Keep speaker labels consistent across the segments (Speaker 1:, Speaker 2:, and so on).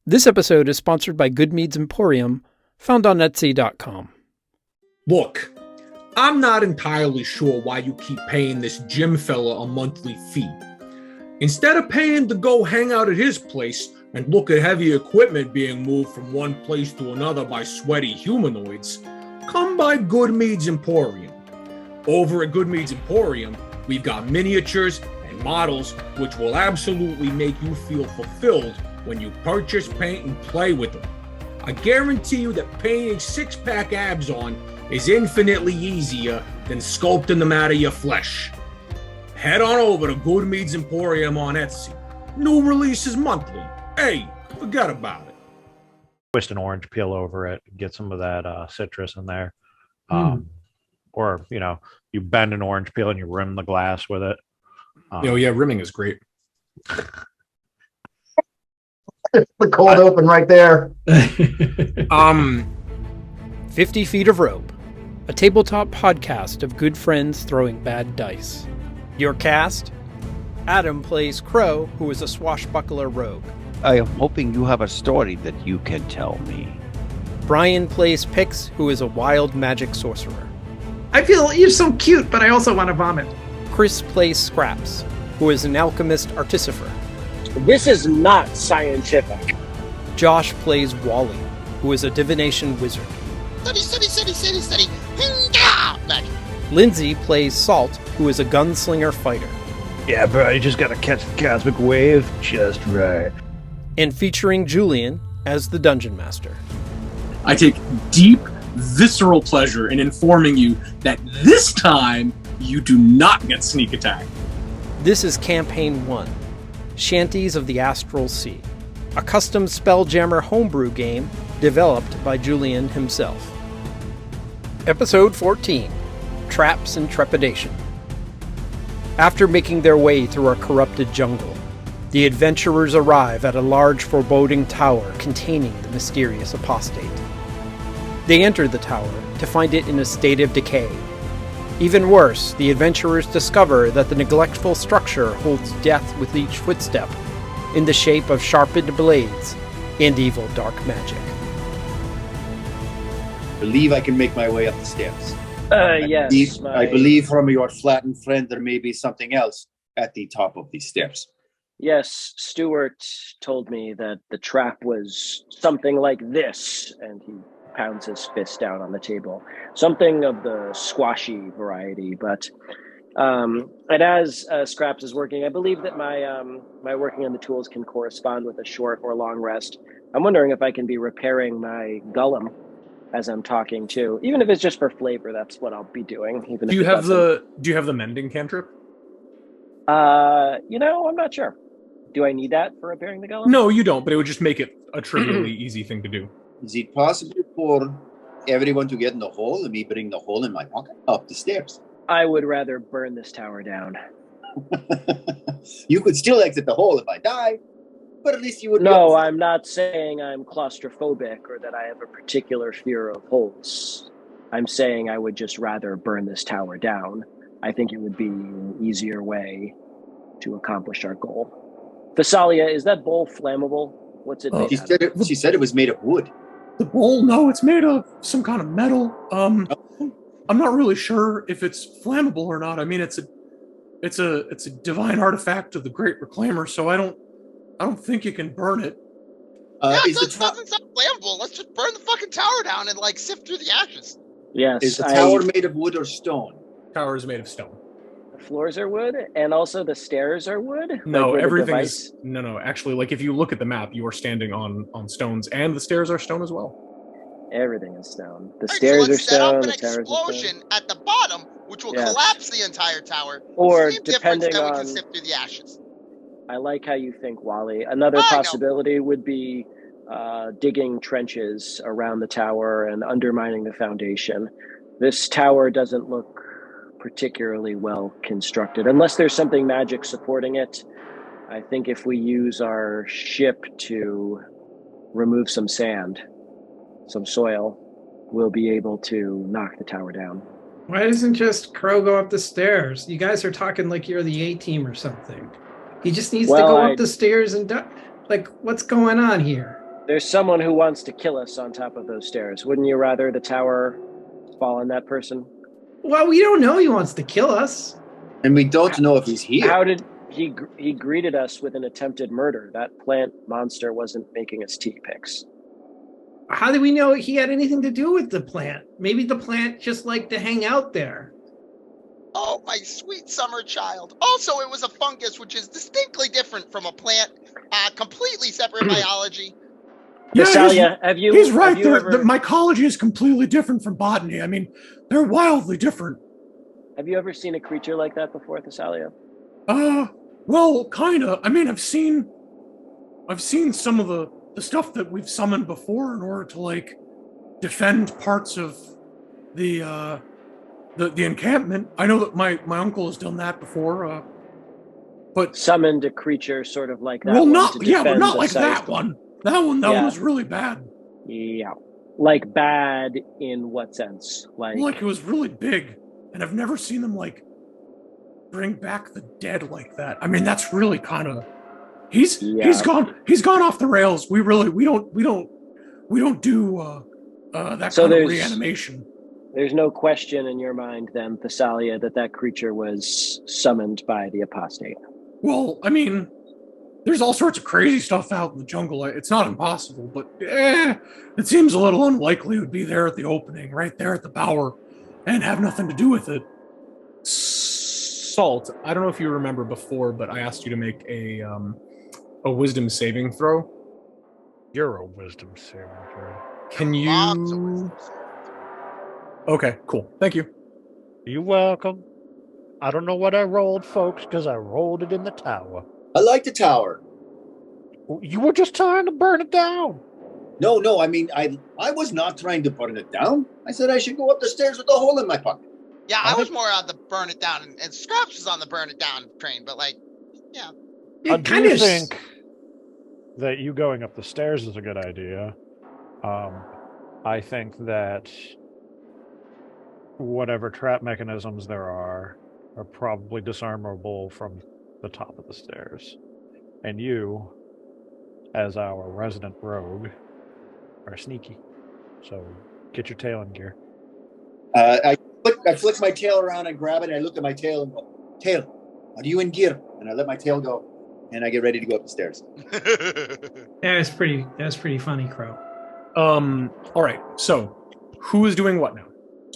Speaker 1: This episode is sponsored by Good Meads Emporium, found on Etsy.com.
Speaker 2: Look, I'm not entirely sure why you keep paying this gym fella a monthly fee. Instead of paying to go hang out at his place and look at heavy equipment being moved from one place to another by sweaty humanoids, come by Good Meads Emporium. Over at Good Meads Emporium, we've got miniatures and models which will absolutely make you feel fulfilled when you purchase, paint, and play with them. I guarantee you that painting six-pack abs on is infinitely easier than sculpting them out of your flesh. Head on over to Good Meads Emporium on Etsy. New releases monthly. Hey, forget about it.
Speaker 3: Twist an orange peel over it, get some of that citrus in there. Or, you bend an orange peel and you rim the glass with it.
Speaker 2: Rimming is great.
Speaker 4: The cold open right there.
Speaker 1: 50 Feet of Rope, a tabletop podcast of good friends throwing bad dice. Your cast: Adam plays Crow, who is a swashbuckler rogue.
Speaker 5: I am hoping you have a story that you can tell me.
Speaker 1: Brian plays Pix, who is a wild magic sorcerer.
Speaker 6: I feel you're so cute, but I also want to vomit.
Speaker 1: Chris plays Scraps, who is an alchemist articifer.
Speaker 7: This is not scientific.
Speaker 1: Josh plays Wally, who is a divination wizard.
Speaker 8: Study. Magic.
Speaker 1: Lindsey plays Salt, who is a gunslinger fighter.
Speaker 9: Yeah, bro, you just gotta catch the cosmic wave just right.
Speaker 1: And featuring Julien as the dungeon master.
Speaker 10: I take deep, visceral pleasure in informing you that this time you do not get sneak attack.
Speaker 1: This is Campaign 1, Shanties of the Astral Sea, a custom Spelljammer homebrew game developed by Julien himself. Episode 14, Traps and Trepidation. After making their way through a corrupted jungle, the adventurers arrive at a large foreboding tower containing the mysterious apostate. They enter the tower to find it in a state of decay. Even worse, the adventurers discover that the neglectful structure holds death with each footstep, in the shape of sharpened blades and evil dark magic.
Speaker 11: I believe I can make my way up the steps.
Speaker 7: Yes.
Speaker 11: I believe from your flattened friend there may be something else at the top of these steps.
Speaker 7: Yes, Stuart told me that the trap was something like this, and he pounds his fist down on the table. Something of the squashy variety, but and as Scraps is working, I believe that my working on the tools can correspond with a short or long rest. I'm wondering if I can be repairing my golem as I'm talking too, even if it's just for flavor. That's what I'll be doing. Even
Speaker 2: Do you have the mending cantrip?
Speaker 7: I'm not sure. Do I need that for repairing the golem?
Speaker 2: No, you don't, but it would just make it a trivially easy thing to do.
Speaker 11: Is it possible for everyone to get in the hole and me bring the hole in my pocket up the stairs?
Speaker 7: I would rather burn this tower down.
Speaker 11: You could still exit the hole if I die, but at least you would.
Speaker 7: No, I'm not saying I'm claustrophobic or that I have a particular fear of holes. I'm saying I would just rather burn this tower down. I think it would be an easier way to accomplish our goal. Thessalia, is that bowl flammable? What's it made out of?
Speaker 11: She said it was made of wood.
Speaker 2: The bowl? No, it's made of some kind of metal. I'm not really sure if it's flammable or not. I mean, it's a divine artifact of the Great Reclaimer, so I don't think you can burn it.
Speaker 8: It doesn't sound flammable. Let's just burn the fucking tower down and sift through the ashes.
Speaker 7: Yes.
Speaker 11: Is the tower made of wood or stone?
Speaker 2: Tower is made of stone.
Speaker 7: The floors are wood, and also the stairs are wood?
Speaker 2: No, everything is... No. Actually, if you look at the map, you are standing on stones, and the stairs are stone as well.
Speaker 7: Everything is stone. The stairs are stone, the towers are stone.
Speaker 8: Explosion at the bottom, which will collapse the entire tower.
Speaker 7: Or
Speaker 8: Same
Speaker 7: depending
Speaker 8: difference, then
Speaker 7: on...
Speaker 8: we can sift through the ashes.
Speaker 7: I like how you think, Wally. Another possibility would be digging trenches around the tower and undermining the foundation. This tower doesn't look particularly well constructed, unless there's something magic supporting it. I think if we use our ship to remove some sand, some soil, we'll be able to knock the tower down.
Speaker 6: Why doesn't just Crow go up the stairs? You guys are talking like you're the A-team or something. He just needs to go up the stairs and what's going on here?
Speaker 7: There's someone who wants to kill us on top of those stairs. Wouldn't you rather the tower fall on that person?
Speaker 6: Well, we don't know he wants to kill us.
Speaker 11: And we don't know if he's here.
Speaker 7: How did he greeted us with an attempted murder? That plant monster wasn't making us tea picks.
Speaker 6: How do we know he had anything to do with the plant? Maybe the plant just liked to hang out there.
Speaker 8: Oh, my sweet summer child. Also, it was a fungus, which is distinctly different from a plant. Completely separate biology.
Speaker 1: Yeah,
Speaker 7: Thessalia, have you?
Speaker 1: He's right.
Speaker 7: Have you ever,
Speaker 1: The mycology is completely different from botany. I mean, they're wildly different.
Speaker 7: have you ever seen a creature like that before, Thessalia?
Speaker 1: Well, kinda. I mean, I've seen some of the stuff that we've summoned before in order to like defend parts of the encampment. I know that my uncle has done that before. But
Speaker 7: summoned a creature sort of like that.
Speaker 1: Well,
Speaker 7: one
Speaker 1: not
Speaker 7: to
Speaker 1: yeah, but
Speaker 7: defend
Speaker 1: not
Speaker 7: the
Speaker 1: like
Speaker 7: site.
Speaker 1: that one. That one was really bad.
Speaker 7: Yeah, like bad in what sense? Like
Speaker 1: it was really big, and I've never seen them like bring back the dead like that. I mean, that's really kind of he's gone off the rails. We don't do that kind of reanimation.
Speaker 7: There's no question in your mind then, Thessalia, that creature was summoned by the apostate.
Speaker 1: Well, I mean, there's all sorts of crazy stuff out in the jungle. It's not impossible, but it seems a little unlikely it would be there at the opening, right there at the bower, and have nothing to do with it. Salt, I don't know if you remember before, but I asked you to make a wisdom saving throw.
Speaker 3: You're a wisdom saving throw.
Speaker 1: Can you? Okay, cool. Thank you.
Speaker 3: You're welcome. I don't know what I rolled, folks, because I rolled it in the tower.
Speaker 11: I like the tower.
Speaker 3: You were just trying to burn it down.
Speaker 11: No, I mean, I was not trying to burn it down. I said I should go up the stairs with a hole in my pocket.
Speaker 8: Yeah, I was more on the burn it down, and Scraps was on the burn it down train, but like, yeah.
Speaker 3: I do think that you going up the stairs is a good idea. I think that whatever trap mechanisms there are probably disarmable from the top of the stairs. And you, as our resident rogue, are sneaky. So get your tail in gear.
Speaker 11: I flick my tail around and grab it, and I look at my tail and go, "Tail, are you in gear?" And I let my tail go, and I get ready to go up the stairs.
Speaker 6: That's pretty funny, Crow.
Speaker 1: All right. So, who is doing what now?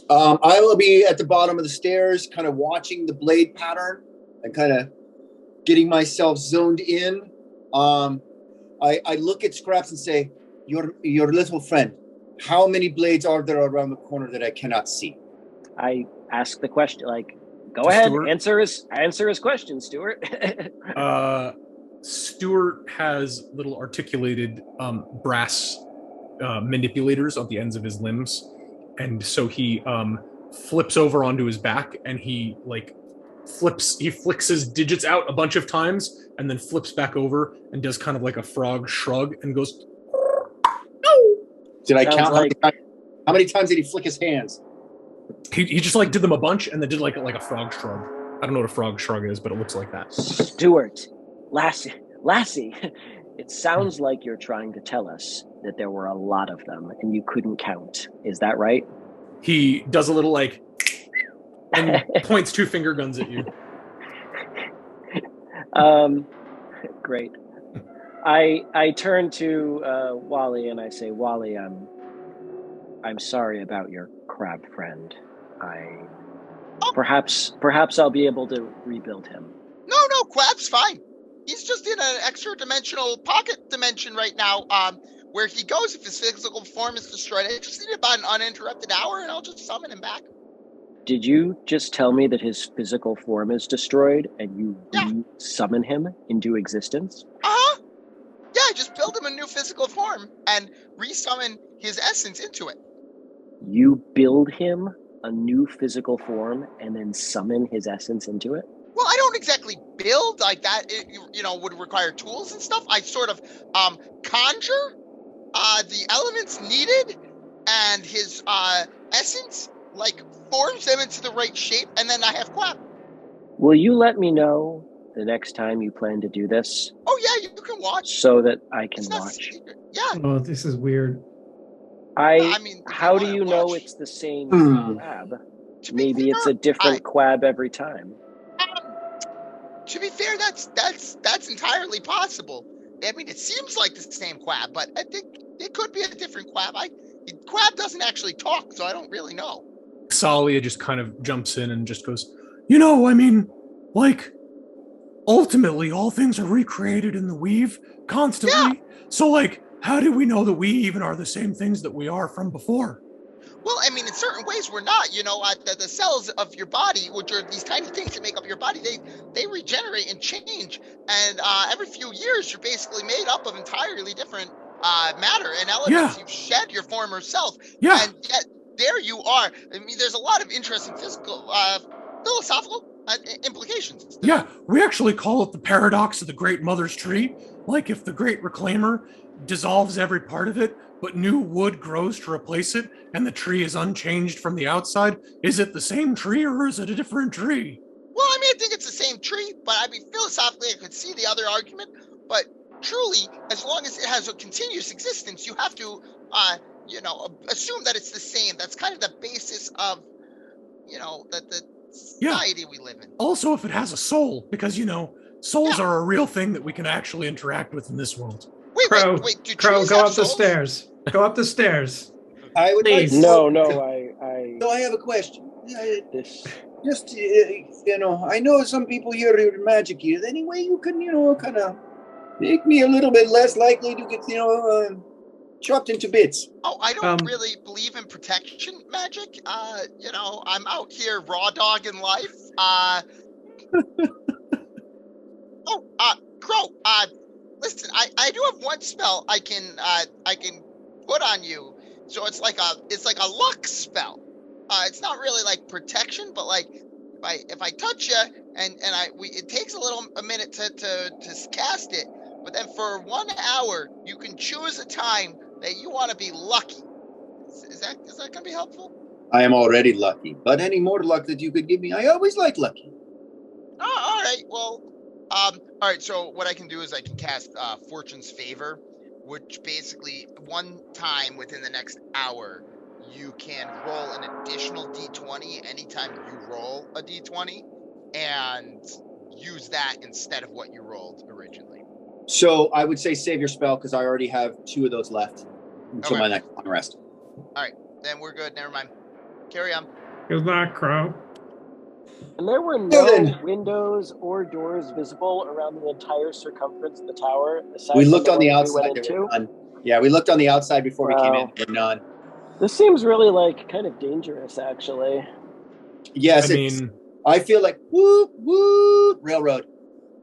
Speaker 11: I will be at the bottom of the stairs, kind of watching the blade pattern and kind of getting myself zoned in. I look at Scraps and say, "Your little friend, how many blades are there around the corner that I cannot see?"
Speaker 7: I ask the question, like, go ahead,
Speaker 1: Stuart?
Speaker 7: answer his question, Stuart.
Speaker 1: Stuart has little articulated brass manipulators on the ends of his limbs, and so he flips over onto his back, and he flicks his digits out a bunch of times, and then flips back over and does kind of like a frog shrug and goes, "No."
Speaker 11: Did I count how many times did he flick his hands?
Speaker 1: He just like did them a bunch and then did like a frog shrug. I don't know what a frog shrug is, but it looks like that.
Speaker 7: Stuart, Lassie, it sounds like you're trying to tell us that there were a lot of them and you couldn't count. Is that right?
Speaker 1: He does a little like and points two finger guns at you.
Speaker 7: Great. I turn to Wally and I say, "Wally, I'm sorry about your crab friend. Perhaps I'll be able to rebuild him."
Speaker 8: No, Quab's fine. He's just in an extra dimensional pocket dimension right now, where he goes if his physical form is destroyed. I just need about an uninterrupted hour, and I'll just summon him back.
Speaker 7: Did you just tell me that his physical form is destroyed and you summon him into existence?
Speaker 8: Uh-huh. Yeah, I just build him a new physical form and resummon his essence into it.
Speaker 7: You build him a new physical form and then summon his essence into it?
Speaker 8: Well, I don't exactly build like that. It, would require tools and stuff. I sort of conjure the elements needed, and his essence forms them into the right shape, and then I have Quab.
Speaker 7: Will you let me know the next time you plan to do this?
Speaker 8: Oh yeah, you can watch.
Speaker 7: So that I can watch.
Speaker 8: Secret. Yeah.
Speaker 6: Oh, this is weird.
Speaker 7: I
Speaker 8: mean,
Speaker 7: how do you know it's the same
Speaker 10: Hmm.
Speaker 7: quab?
Speaker 8: To be
Speaker 7: Maybe it's
Speaker 8: fair,
Speaker 7: a different quab every time.
Speaker 8: To be fair, that's entirely possible. I mean, it seems like the same quab, but I think it could be a different quab. Quab doesn't actually talk, so I don't really know.
Speaker 2: Salia just kind of jumps in and just goes, you know, I mean, like, ultimately, all things are recreated in the weave constantly. Yeah. So, like, how do we know that we even are the same things that we are from before?
Speaker 8: Well, I mean, in certain ways, we're not. You know, the cells of your body, which are these tiny things that make up your body, they regenerate and change. And every few years, you're basically made up of entirely different matter and elements.
Speaker 2: Yeah.
Speaker 8: You've shed your former self.
Speaker 2: Yeah.
Speaker 8: And yet, there you are. I mean, there's a lot of interesting philosophical implications.
Speaker 2: Yeah, we actually call it the paradox of the Great Mother's Tree. Like, if the Great Reclaimer dissolves every part of it, but new wood grows to replace it, and the tree is unchanged from the outside, is it the same tree or is it a different tree?
Speaker 8: Well, I mean, I think it's the same tree, but I mean, philosophically, I could see the other argument. But truly, as long as it has a continuous existence, you have to, assume that it's the same. That's kind of the basis of, the society we live in.
Speaker 2: Also, if it has a soul, because, souls are a real thing that we can actually interact with in this world.
Speaker 6: Crow,
Speaker 8: do
Speaker 6: Crow,
Speaker 8: trees
Speaker 6: go
Speaker 8: have
Speaker 6: up the
Speaker 8: souls?
Speaker 6: stairs. Go up the stairs.
Speaker 11: I would like
Speaker 6: Please.
Speaker 11: to-
Speaker 7: No,
Speaker 11: So I have a question.
Speaker 7: this
Speaker 11: Just, I know some people here are magic here. Any way you can, kind of make me a little bit less likely to get, chopped into bits?
Speaker 8: Oh, I don't really believe in protection magic. I'm out here raw dogging life. Crow, listen, I do have one spell I can put on you. So it's like a luck spell. It's not really like protection, but like if I touch you and it takes a minute to cast it, but then for 1 hour you can choose a time that you want to be lucky. Is that gonna be helpful?
Speaker 11: I am already lucky, but any more luck that you could give me, I always like lucky.
Speaker 8: Oh, all right. Well, all right. So what I can do is I can cast Fortune's Favor, which basically one time within the next hour, you can roll an additional D20 anytime you roll a D20 and use that instead of what you rolled originally.
Speaker 11: So I would say save your spell because I already have 2 of those left until my next long rest.
Speaker 8: All right. Then we're good. Never mind. Carry on.
Speaker 6: Good luck, Crow.
Speaker 7: And there were no windows or doors visible around the entire circumference of the tower.
Speaker 11: We looked on the outside. There were none. Yeah, we looked on the outside before we came in. There were none.
Speaker 7: This seems really kind of dangerous, actually.
Speaker 11: Yes, I feel like whoop whoop railroad.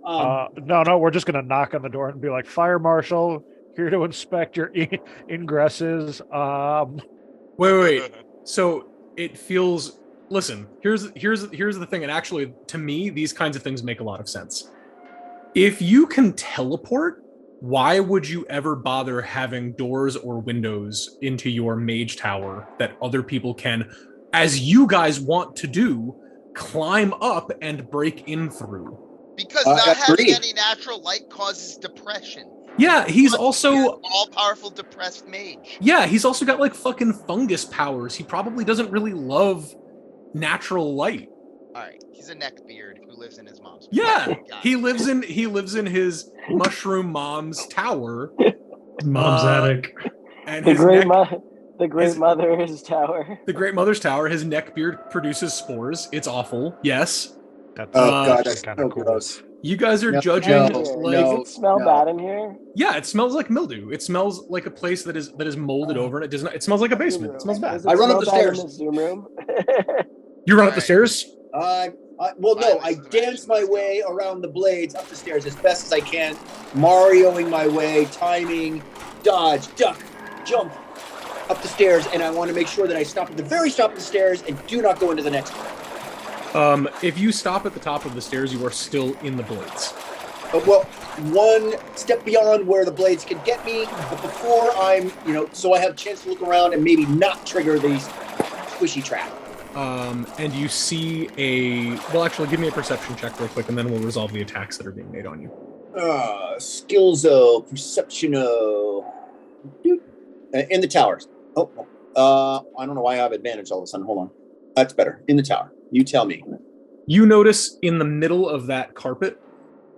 Speaker 3: No, we're just gonna knock on the door and be like, "Fire marshal, here to inspect your ingresses."
Speaker 2: Wait. So it feels. Listen, here's the thing, and actually, to me, these kinds of things make a lot of sense. If you can teleport, why would you ever bother having doors or windows into your mage tower that other people can, as you guys want to do, climb up and break in through?
Speaker 8: Because not having any natural light causes depression.
Speaker 2: Yeah, he's also
Speaker 8: all-powerful depressed mage.
Speaker 2: Yeah, he's also got like fucking fungus powers. He probably doesn't really love natural light.
Speaker 8: All right, he's a neckbeard who lives in his mom's.
Speaker 2: Yeah, he lives in his mushroom mom's tower.
Speaker 6: Mom's attic.
Speaker 7: And the great mother's tower.
Speaker 2: The great mother's tower. His neckbeard produces spores. It's awful. Yes.
Speaker 11: God, that's kind of gross.
Speaker 2: You guys are judging.
Speaker 7: Does it smell bad in here?
Speaker 2: Yeah, it smells like mildew. It smells like a place that is molded over, and it does not. It smells like a basement. It smells bad.
Speaker 11: I run up the stairs.
Speaker 7: In the Zoom room?
Speaker 2: You run up the stairs?
Speaker 11: I dance my way around the blades up the stairs as best as I can, Marioing my way, timing, dodge, duck, jump up the stairs, and I want to make sure that I stop at the very top of the stairs and do not go into the next one.
Speaker 2: If you stop at the top of the stairs, you are still in the blades.
Speaker 11: Well, one step beyond where the blades can get me, but before I'm, so I have a chance to look around and maybe not trigger the squishy trap.
Speaker 2: And you see actually, give me a perception check real quick, and then we'll resolve the attacks that are being made on you.
Speaker 11: Skillso, Perceptiono. In the towers. I don't know why I have advantage all of a sudden. Hold on. That's better. In the tower. You tell me.
Speaker 2: You notice in the middle of that carpet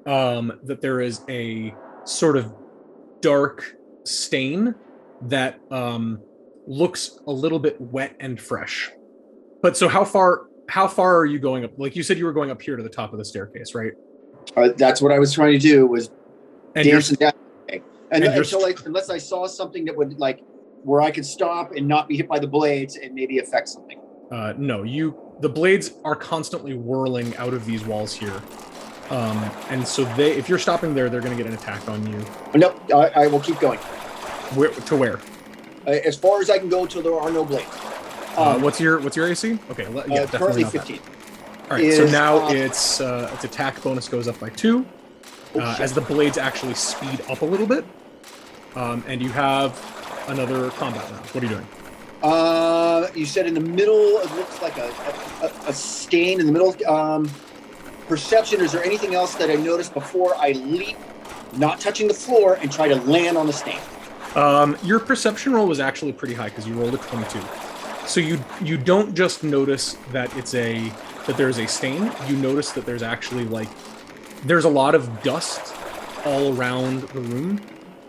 Speaker 2: that there is a sort of dark stain that looks a little bit wet and fresh. But so how far are you going up? Like you said, you were going up here to the top of the staircase, right?
Speaker 11: That's what I was trying to do, was dancing down. And
Speaker 2: until
Speaker 11: unless I saw something that would where I could stop and not be hit by the blades and maybe affect something.
Speaker 2: No, the blades are constantly whirling out of these walls here. And so if you're stopping there, they're going to get an attack on you.
Speaker 11: Nope, I will keep going.
Speaker 2: To where?
Speaker 11: As far as I can go until there are no blades.
Speaker 2: What's your AC? Okay, yeah,
Speaker 11: currently
Speaker 2: definitely
Speaker 11: 15.
Speaker 2: All right, so now its attack bonus goes up by 2 as the blades actually speed up a little bit. And you have another combat round. What are you doing?
Speaker 11: You said in the middle, it looks like a stain in the middle. Perception, is there anything else that I noticed before I leap, not touching the floor, and try to land on the stain?
Speaker 2: Your perception roll was actually pretty high because you rolled a 22. So you don't just notice that that there's a stain. You notice that there's actually there's a lot of dust all around the room.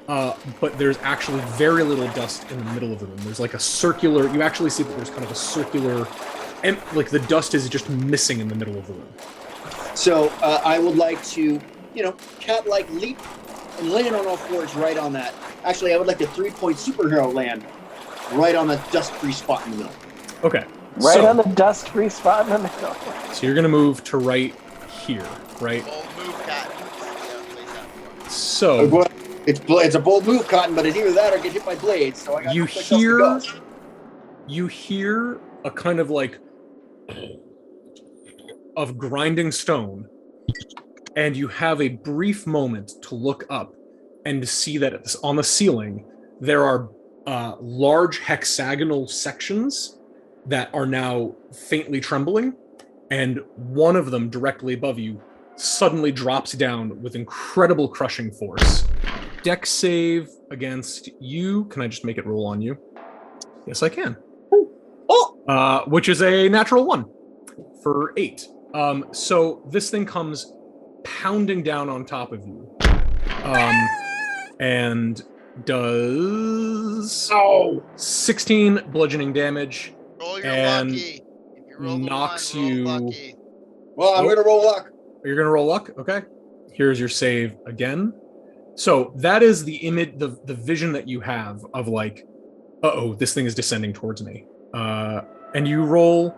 Speaker 2: But there's actually very little dust in the middle of the room. There's a circular, you actually see that there's kind of a circular, and the dust is just missing in the middle of the room.
Speaker 11: So I would like to, cat-like leap and land on all fours right on that. Actually, I would like a 3-point superhero land right on the dust-free spot in the middle.
Speaker 2: Okay.
Speaker 7: Right on the dust-free spot in the middle.
Speaker 2: So you're going to move to right here, right?
Speaker 8: Bold move, cat. Yeah, place that.
Speaker 2: So...
Speaker 11: It's a bold move, Cotton, but it's either that or get hit by blades. So I got
Speaker 2: you hear a kind of of grinding stone, and you have a brief moment to look up and to see that on the ceiling there are large hexagonal sections that are now faintly trembling, and one of them directly above you suddenly drops down with incredible crushing force. Dex save against you. Can I just make it roll on you? Yes, I can. Which is a natural 1 for 8. So this thing comes pounding down on top of you, and does 16 bludgeoning damage,
Speaker 8: Roll your
Speaker 2: and
Speaker 8: lucky. If you roll
Speaker 2: knocks
Speaker 8: one, roll
Speaker 2: you.
Speaker 8: lucky.
Speaker 11: Well, I'm going to roll luck.
Speaker 2: You're going to roll luck? Okay. Here's your save again. So that is the image, the vision that you have of this thing is descending towards me. And you roll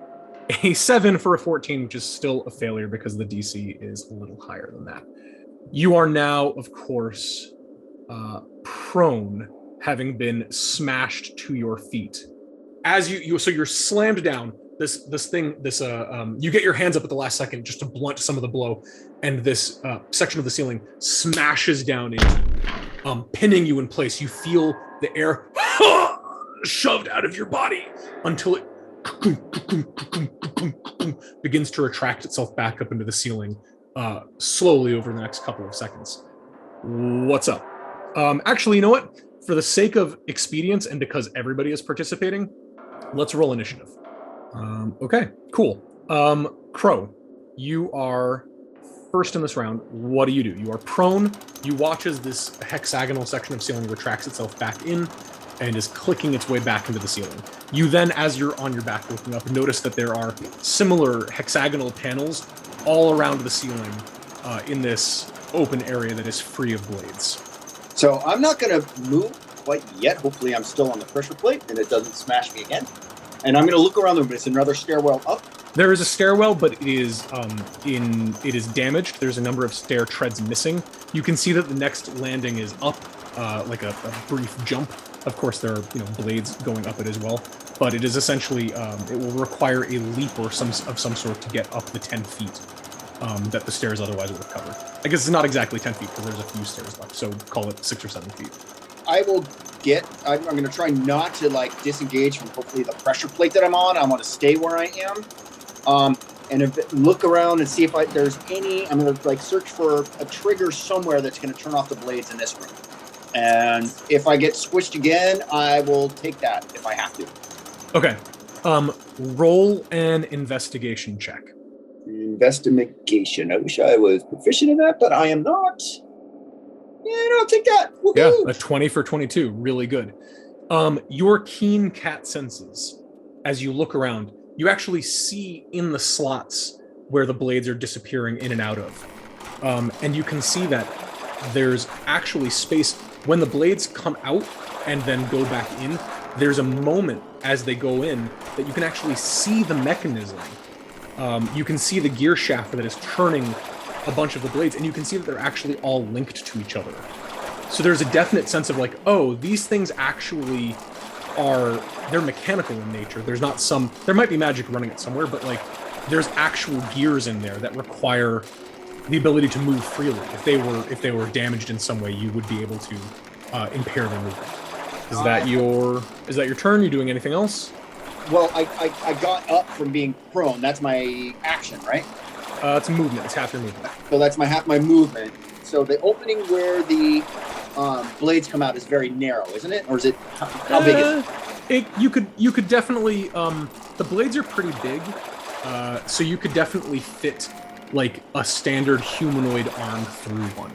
Speaker 2: a 7 for a 14, which is still a failure because the DC is a little higher than that. You are now, of course, prone, having been smashed to your feet. As so you're slammed down. This thing, you get your hands up at the last second just to blunt some of the blow, and this section of the ceiling smashes down into you, pinning you in place. You feel the air shoved out of your body until it begins to retract itself back up into the ceiling slowly over the next couple of seconds. What's up? Actually, you know what? For the sake of expedience and because everybody is participating, let's roll initiative. Okay, cool. Crow, you are first in this round. What do? You are prone. You watch as this hexagonal section of ceiling retracts itself back in and is clicking its way back into the ceiling. You then, as you're on your back looking up, notice that there are similar hexagonal panels all around the ceiling in this open area that is free of blades.
Speaker 11: So I'm not going to move quite yet. Hopefully I'm still on the pressure plate and it doesn't smash me again. And I'm going to look around the room. It's another stairwell up.
Speaker 2: There is a stairwell, but it is damaged. There's a number of stair treads missing. You can see that the next landing is up, like a brief jump. Of course, there are blades going up it as well, but it is essentially it will require a leap or some sort to get up the 10 feet that the stairs otherwise would have covered. I guess it's not exactly 10 feet because there's a few stairs left, so call it 6 or 7 feet.
Speaker 11: I will I'm going to try not to disengage from hopefully the pressure plate that I'm on. I want to stay where I am. And look around and see if there's any. I'm going to search for a trigger somewhere that's going to turn off the blades in this room. And if I get squished again, I will take that if I have to.
Speaker 2: Okay. Roll an investigation check.
Speaker 11: Investigation. I wish I was proficient in that, but I am not. Yeah, I'll take that. Woo-hoo!
Speaker 2: Yeah, a 20 for 22. Really good. Your keen cat senses, as you look around, you actually see in the slots where the blades are disappearing in and out of. And you can see that there's actually space. When the blades come out and then go back in, there's a moment as they go in that you can actually see the mechanism. You can see the gear shaft that is turning a bunch of the blades, and you can see that they're actually all linked to each other. So there's a definite sense of like, oh, these things actually they're mechanical in nature. There might be magic running it somewhere, but like there's actual gears in there that require the ability to move freely. If they were damaged in some way, you would be able to impair their movement. Is that your turn? You doing anything else?
Speaker 11: Well, I got up from being prone. That's my action, right?
Speaker 2: It's movement. It's half your movement.
Speaker 11: So that's half my movement. So the opening where the blades come out is very narrow, isn't it? Or is it how big is it?
Speaker 2: You could definitely the blades are pretty big, so you could definitely fit like a standard humanoid arm through one.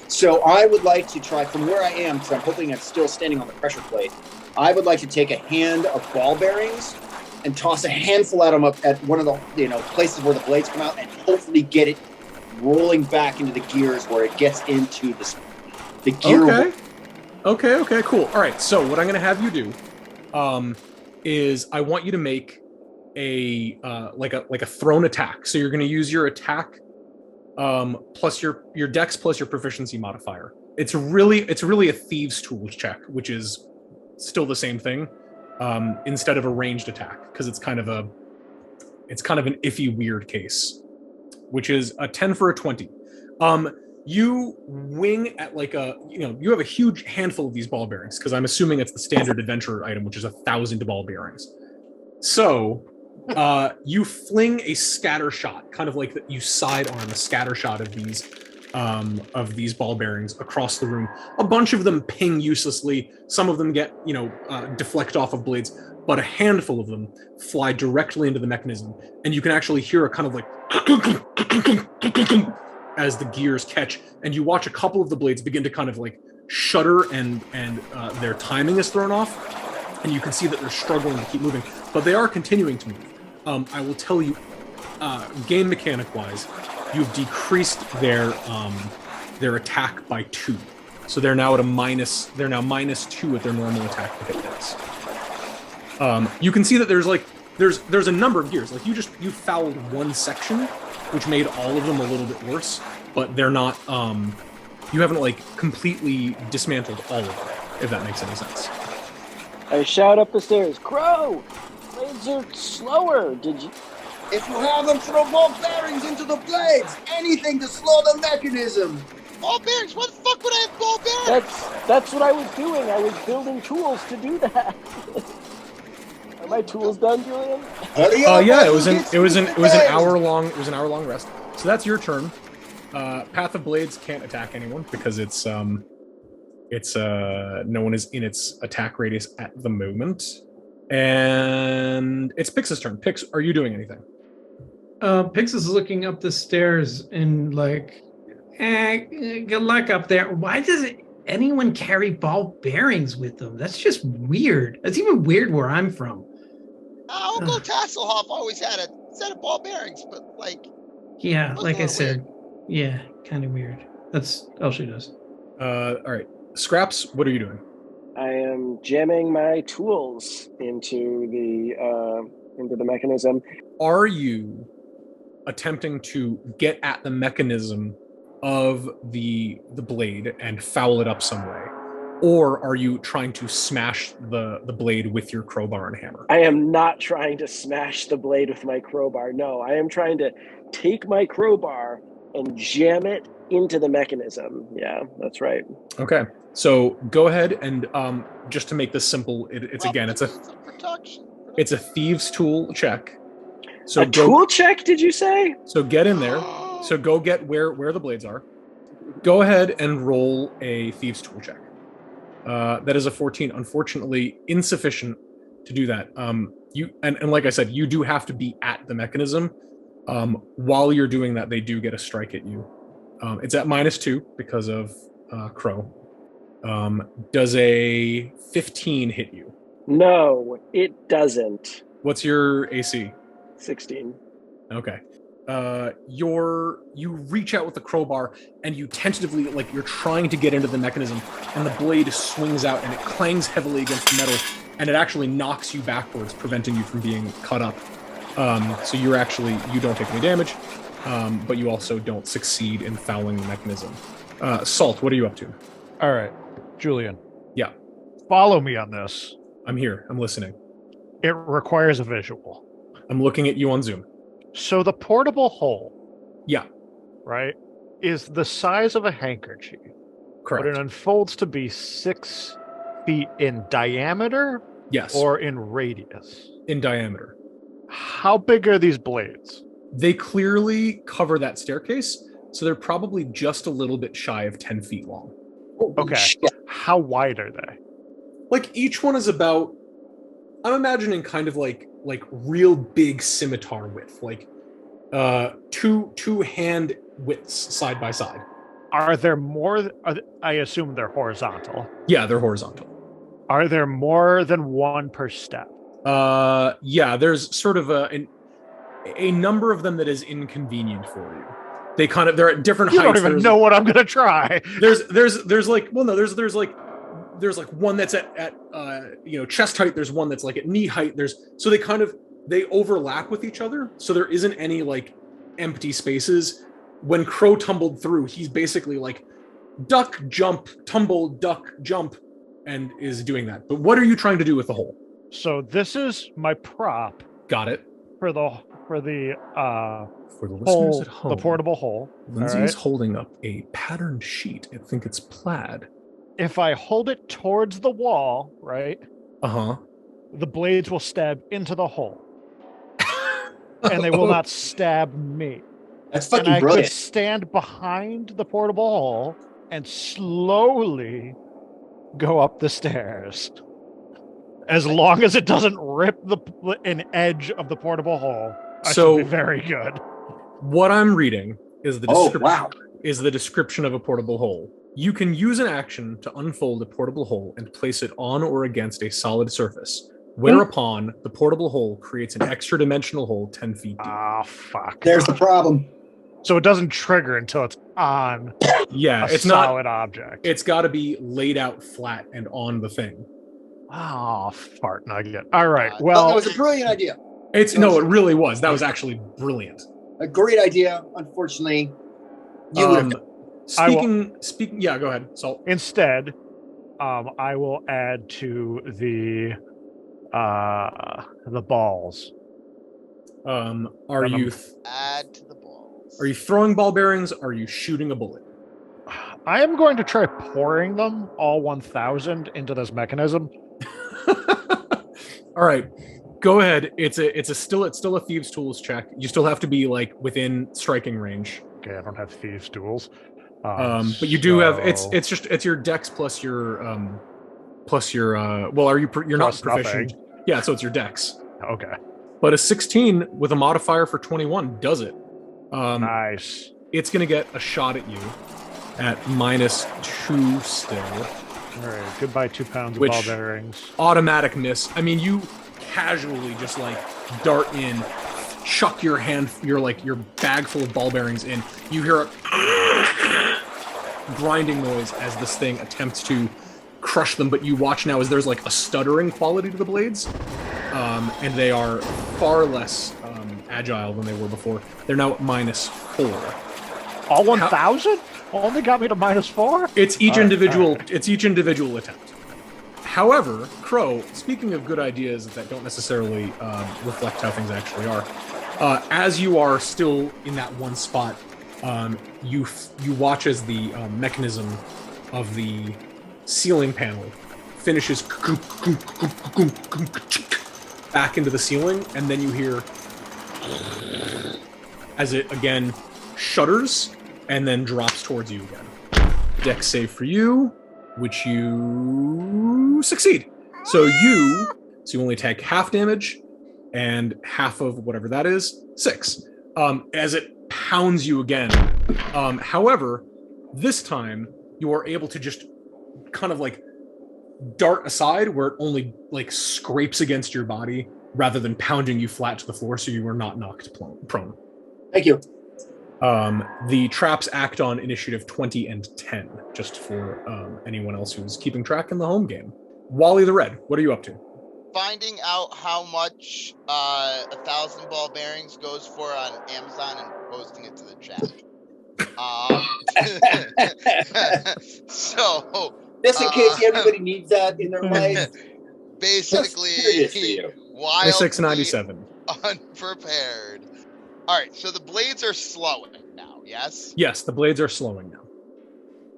Speaker 11: So I would like to try from where I am, because I'm hoping I'm still standing on the pressure plate. I would like to take a hand of ball bearings and toss a handful at them up at one of the places where the blades come out, and hopefully get it rolling back into the gears where it gets into the gear.
Speaker 2: Okay, cool. All right, so what I'm going to have you do is I want you to make a like a thrown attack. So you're going to use your attack plus your dex plus your proficiency modifier. It's really a thieves tool check, which is still the same thing, instead of a ranged attack, because it's kind of an iffy weird case, which is a 10 for a 20. You wing at like you have a huge handful of these ball bearings, because I'm assuming it's the standard adventurer item, which is 1,000 ball bearings. So you fling a scatter shot, kind of like that. You sidearm a scatter shot of these ball bearings across the room. A bunch of them ping uselessly. Some of them get deflect off of blades, but a handful of them fly directly into the mechanism, and you can actually hear a kind of like as the gears catch, and you watch a couple of the blades begin to kind of like shudder, and their timing is thrown off, and you can see that they're struggling to keep moving, but they are continuing to move. I will tell you, game mechanic wise, you've decreased their attack by 2, so they're now minus 2 at their normal attack to hit dice. You can see that there's a number of gears. Like you fouled one section, which made all of them a little bit worse, but they're not. You haven't like completely dismantled all of them, if that makes any sense.
Speaker 7: I shout up the stairs, Crow! Blades are slower. Did you?
Speaker 11: If you have them, throw ball bearings into the blades. Anything to slow the mechanism.
Speaker 8: Ball bearings? What the fuck would I have ball bearings?
Speaker 7: That's what I was doing. I was building tools to do that. Are my tools done, Julien?
Speaker 2: Yeah, it was an hour long rest. So that's your turn. Path of Blades can't attack anyone because it's no one is in its attack radius at the moment. And it's Pix's turn. Pix, are you doing anything?
Speaker 6: Pix is looking up the stairs and like, good luck up there. Why does anyone carry ball bearings with them? That's just weird. That's even weird where I'm from.
Speaker 8: Uncle Tasselhoff always had a set of ball bearings, but like...
Speaker 6: Yeah, like I said, yeah, kind of weird. That's all she does.
Speaker 2: All right. Scraps, what are you doing?
Speaker 7: I am jamming my tools into the mechanism.
Speaker 2: Are you attempting to get at the mechanism of the blade and foul it up some way? Or are you trying to smash the blade with your crowbar and hammer?
Speaker 7: I am not trying to smash the blade with my crowbar. No, I am trying to take my crowbar and jam it into the mechanism. Yeah, that's right.
Speaker 2: Okay. So go ahead and just to make this simple, it's a thieves tool check. So
Speaker 7: tool check, did you say?
Speaker 2: So get in there. So go get where the blades are.
Speaker 10: Go ahead and roll a Thieves' Tool check. That is a 14. Unfortunately, insufficient to do that. You and like I said, you do have to be at the mechanism. While you're doing that, they do get a strike at you. It's at -2 because of Crow. Does a 15 hit you?
Speaker 7: No, it doesn't.
Speaker 10: What's your AC?
Speaker 7: 16.
Speaker 10: Okay. You reach out with the crowbar and you tentatively, like, you're trying to get into the mechanism, and the blade swings out and it clangs heavily against the metal, and it actually knocks you backwards, preventing you from being cut up. So you don't take any damage, but you also don't succeed in fouling the mechanism. Salt, what are you up to?
Speaker 3: All right, Julien.
Speaker 10: Yeah.
Speaker 3: Follow me on this.
Speaker 10: I'm here. I'm listening.
Speaker 3: It requires a visual.
Speaker 10: I'm looking at you on Zoom.
Speaker 3: So the portable hole,
Speaker 10: Yeah,
Speaker 3: right, is the size of a handkerchief.
Speaker 10: correct.
Speaker 3: But it unfolds to be 6 feet in diameter
Speaker 10: Yes,
Speaker 3: or in radius.
Speaker 10: in diameter.
Speaker 3: How big are these blades?
Speaker 10: They clearly cover that staircase, so they're probably just a little bit shy of 10 feet long.
Speaker 3: Okay. How wide are they?
Speaker 10: Like, each one is about, I'm imagining kind of like real big scimitar width, like two hand widths side by side.
Speaker 3: Are there more? I assume they're horizontal.
Speaker 10: Yeah, they're horizontal.
Speaker 3: Are there more than one per step?
Speaker 10: Yeah, there's sort of a number of them that is inconvenient for you. They're at different
Speaker 3: You
Speaker 10: heights.
Speaker 3: don't even know what I'm gonna try.
Speaker 10: There's like one that's at chest height. There's one that's like at knee height. So they overlap with each other. So there isn't any like empty spaces. When Crow tumbled through, he's basically like duck, jump, tumble, duck, jump, and is doing that. But what are you trying to do with the hole?
Speaker 3: So this is my prop.
Speaker 10: Got it.
Speaker 3: For the
Speaker 10: For the listeners
Speaker 3: hole,
Speaker 10: at home,
Speaker 3: the portable hole.
Speaker 10: Lindsay's holding up a patterned sheet. I think it's plaid.
Speaker 3: If I hold it towards the wall, right?
Speaker 10: Uh-huh.
Speaker 3: The blades will stab into the hole. And they will not stab me.
Speaker 11: That's fucking
Speaker 3: and I
Speaker 11: brilliant.
Speaker 3: could stand behind the portable hole and slowly go up the stairs. As long as it doesn't rip an edge of the portable hole, I should be very good.
Speaker 10: What I'm reading is the
Speaker 11: Oh,
Speaker 10: description of a portable hole. You can use an action to unfold a portable hole and place it on or against a solid surface, whereupon the portable hole creates an extra dimensional hole 10 feet deep.
Speaker 3: Ah, fuck.
Speaker 11: There's the problem.
Speaker 3: So it doesn't trigger until it's on
Speaker 10: It's
Speaker 3: solid
Speaker 10: not
Speaker 3: object.
Speaker 10: It's got to be laid out flat and on the thing.
Speaker 3: Oh, fart nugget. All right.
Speaker 11: That
Speaker 3: Well,
Speaker 11: was a brilliant idea.
Speaker 10: It really was. That was actually brilliant.
Speaker 11: A great idea. Unfortunately, you would have
Speaker 10: Speaking. Yeah, go ahead. Salt.
Speaker 3: instead, I will add to the balls.
Speaker 10: Are you
Speaker 8: Add to the balls.
Speaker 10: Are you throwing ball bearings? Are you shooting a bullet?
Speaker 3: I am going to try pouring them all 1,000 into this mechanism.
Speaker 10: All right, go ahead. It's still a thieves' tools check. You still have to be like within striking range.
Speaker 3: Okay, I don't have thieves' tools.
Speaker 10: But you do have it's your dex plus your well, you're not
Speaker 3: Plus
Speaker 10: proficient.
Speaker 3: nothing.
Speaker 10: Yeah, so it's your dex.
Speaker 3: Okay.
Speaker 10: But a 16 with a modifier for 21 does it.
Speaker 3: Nice.
Speaker 10: It's gonna get a shot at you at -2 still.
Speaker 3: All right. Goodbye, 2 pounds of
Speaker 10: Which-
Speaker 3: ball bearings.
Speaker 10: Automatic miss. I mean, you casually just like dart in, chuck your bag full of ball bearings in. You hear a grinding noise as this thing attempts to crush them, but you watch now as there's like a stuttering quality to the blades, and they are far less agile than they were before. They're now at -4.
Speaker 3: All 1,000? Only got me to -4?
Speaker 10: It's each
Speaker 3: All right,
Speaker 10: individual.
Speaker 3: all right.
Speaker 10: It's each individual attempt. However, Crow, speaking of good ideas that don't necessarily reflect how things actually are, as you are still in that one spot, you watch as the mechanism of the ceiling panel finishes back into the ceiling, and then you hear as it again shudders and then drops towards you again. dex save for you, which you succeed. So you only take half damage and half of whatever that is, 6, as it pounds you again. However, this time you are able to just kind of like dart aside where it only like scrapes against your body rather than pounding you flat to the floor, so you are not knocked prone.
Speaker 11: Thank you.
Speaker 10: The traps act on initiative 20 and 10, just for anyone else who's keeping track in the home game. Wally the Red, what are you up to?
Speaker 8: Finding out how much 1,000 ball bearings goes for on Amazon and posting it to the chat. So
Speaker 11: just in case everybody needs that in their life.
Speaker 8: Basically, wildly
Speaker 10: 697.
Speaker 8: Unprepared. All right, so the blades are slowing now, yes?
Speaker 10: Yes, the blades are slowing now.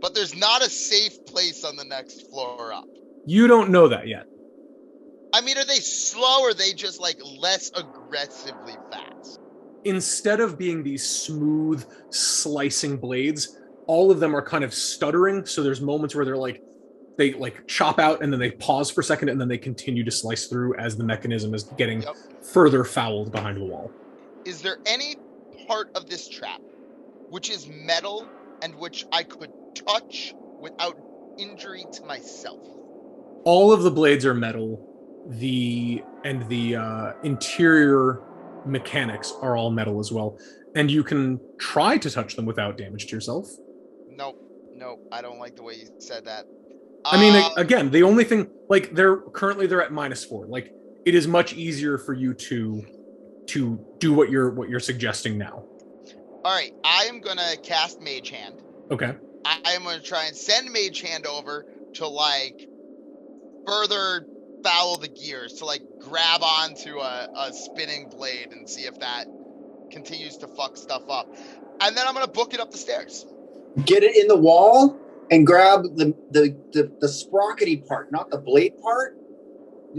Speaker 8: But there's not a safe place on the next floor up.
Speaker 10: You don't know that yet.
Speaker 8: I mean, are they slow or are they just like less aggressively fast?
Speaker 10: Instead of being these smooth, slicing blades, all of them are kind of stuttering. So there's moments where they chop out and then they pause for a second and then they continue to slice through as the mechanism is getting further fouled behind the wall.
Speaker 8: Is there any part of this trap which is metal and which I could touch without injury to myself?
Speaker 10: All of the blades are metal. The interior mechanics are all metal as well, and you can try to touch them without damage to yourself.
Speaker 8: Nope, I don't like the way you said that.
Speaker 10: I mean, again, the only thing, like, they're at -4. Like, it is much easier for you to do what you're suggesting now.
Speaker 8: All right, I am gonna cast Mage Hand.
Speaker 10: Okay.
Speaker 8: I am gonna try and send Mage Hand over to like further foul the gears, to like grab onto a spinning blade and see if that continues to fuck stuff up. And then I'm gonna book it up the stairs.
Speaker 11: Get it in the wall and grab the sprockety part, not the blade part.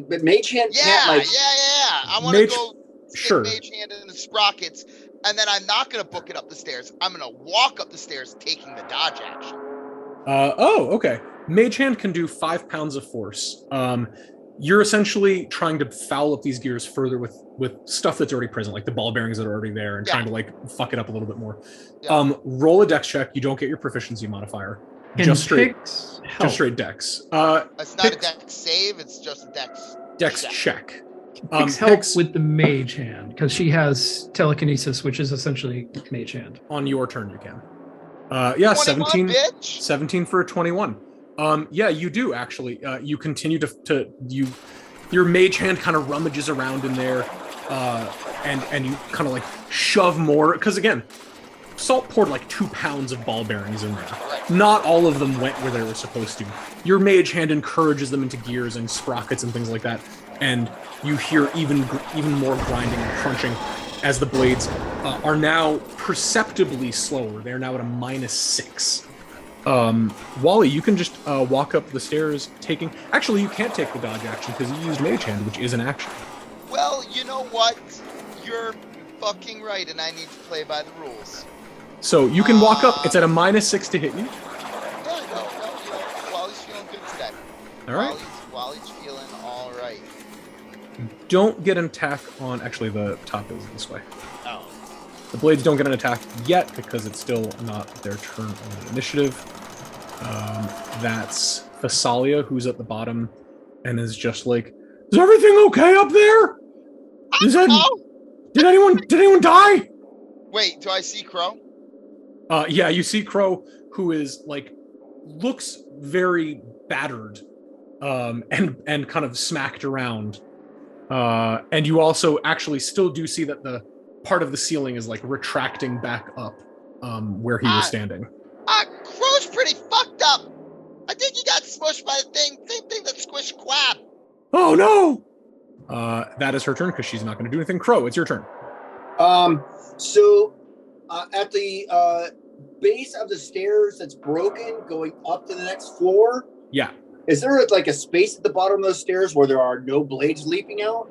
Speaker 11: But Mage Hand can't like.
Speaker 8: Yeah. I want to go stick
Speaker 10: sure.
Speaker 8: Mage Hand in the sprockets, and then I'm not gonna book it up the stairs. I'm gonna walk up the stairs, taking the dodge action.
Speaker 10: Okay. Mage Hand can do 5 pounds of force. You're essentially trying to foul up these gears further with stuff that's already present, like the ball bearings that are already there, and trying to like fuck it up a little bit more. Yeah. Roll a dex check. You don't get your proficiency modifier. Just straight dex.
Speaker 8: It's not a dex save. It's just a dex
Speaker 10: check.
Speaker 6: Pix helps with the Mage Hand because she has telekinesis, which is essentially Mage Hand.
Speaker 10: On your turn, you can. 17.
Speaker 8: Bitch.
Speaker 10: 17 for a 21. Yeah, you do actually. You continue to your Mage Hand kind of rummages around in there, and you kind of like shove more, because again, Salt poured like 2 pounds of ball bearings in there. Not all of them went where they were supposed to. Your Mage Hand encourages them into gears and sprockets and things like that, and you hear even more grinding and crunching as the blades are now perceptibly slower. They're now at a -6. Wally, you can just walk up the stairs taking... Actually, you can't take the dodge action because you used Mage Hand, which is an action.
Speaker 8: Well, you know what? You're fucking right, and I need to play by the rules.
Speaker 10: So you can walk up. It's at a -6 to hit you.
Speaker 8: No, Wally's feeling good today.
Speaker 10: All right.
Speaker 8: Wally's feeling all right.
Speaker 10: Don't get an attack on... Actually, the top is this way.
Speaker 8: Oh.
Speaker 10: The blades don't get an attack yet because it's still not their turn on the initiative. That's Thessalia, who's at the bottom and is just like, is everything okay up there? Did anyone die?
Speaker 8: Wait, do I see Crow?
Speaker 10: Yeah, you see Crow, who is like, looks very battered, and kind of smacked around. And you also actually still do see that the part of the ceiling is like retracting back up, where he was standing.
Speaker 8: Crow's pretty fucked up. I think he got smushed by the same thing that squished Quab.
Speaker 10: Oh no! That is her turn because she's not going to do anything. Crow, it's your turn.
Speaker 11: So at the base of the stairs that's broken, going up to the next floor.
Speaker 10: Yeah.
Speaker 11: Is there like a space at the bottom of those stairs where there are no blades leaping out?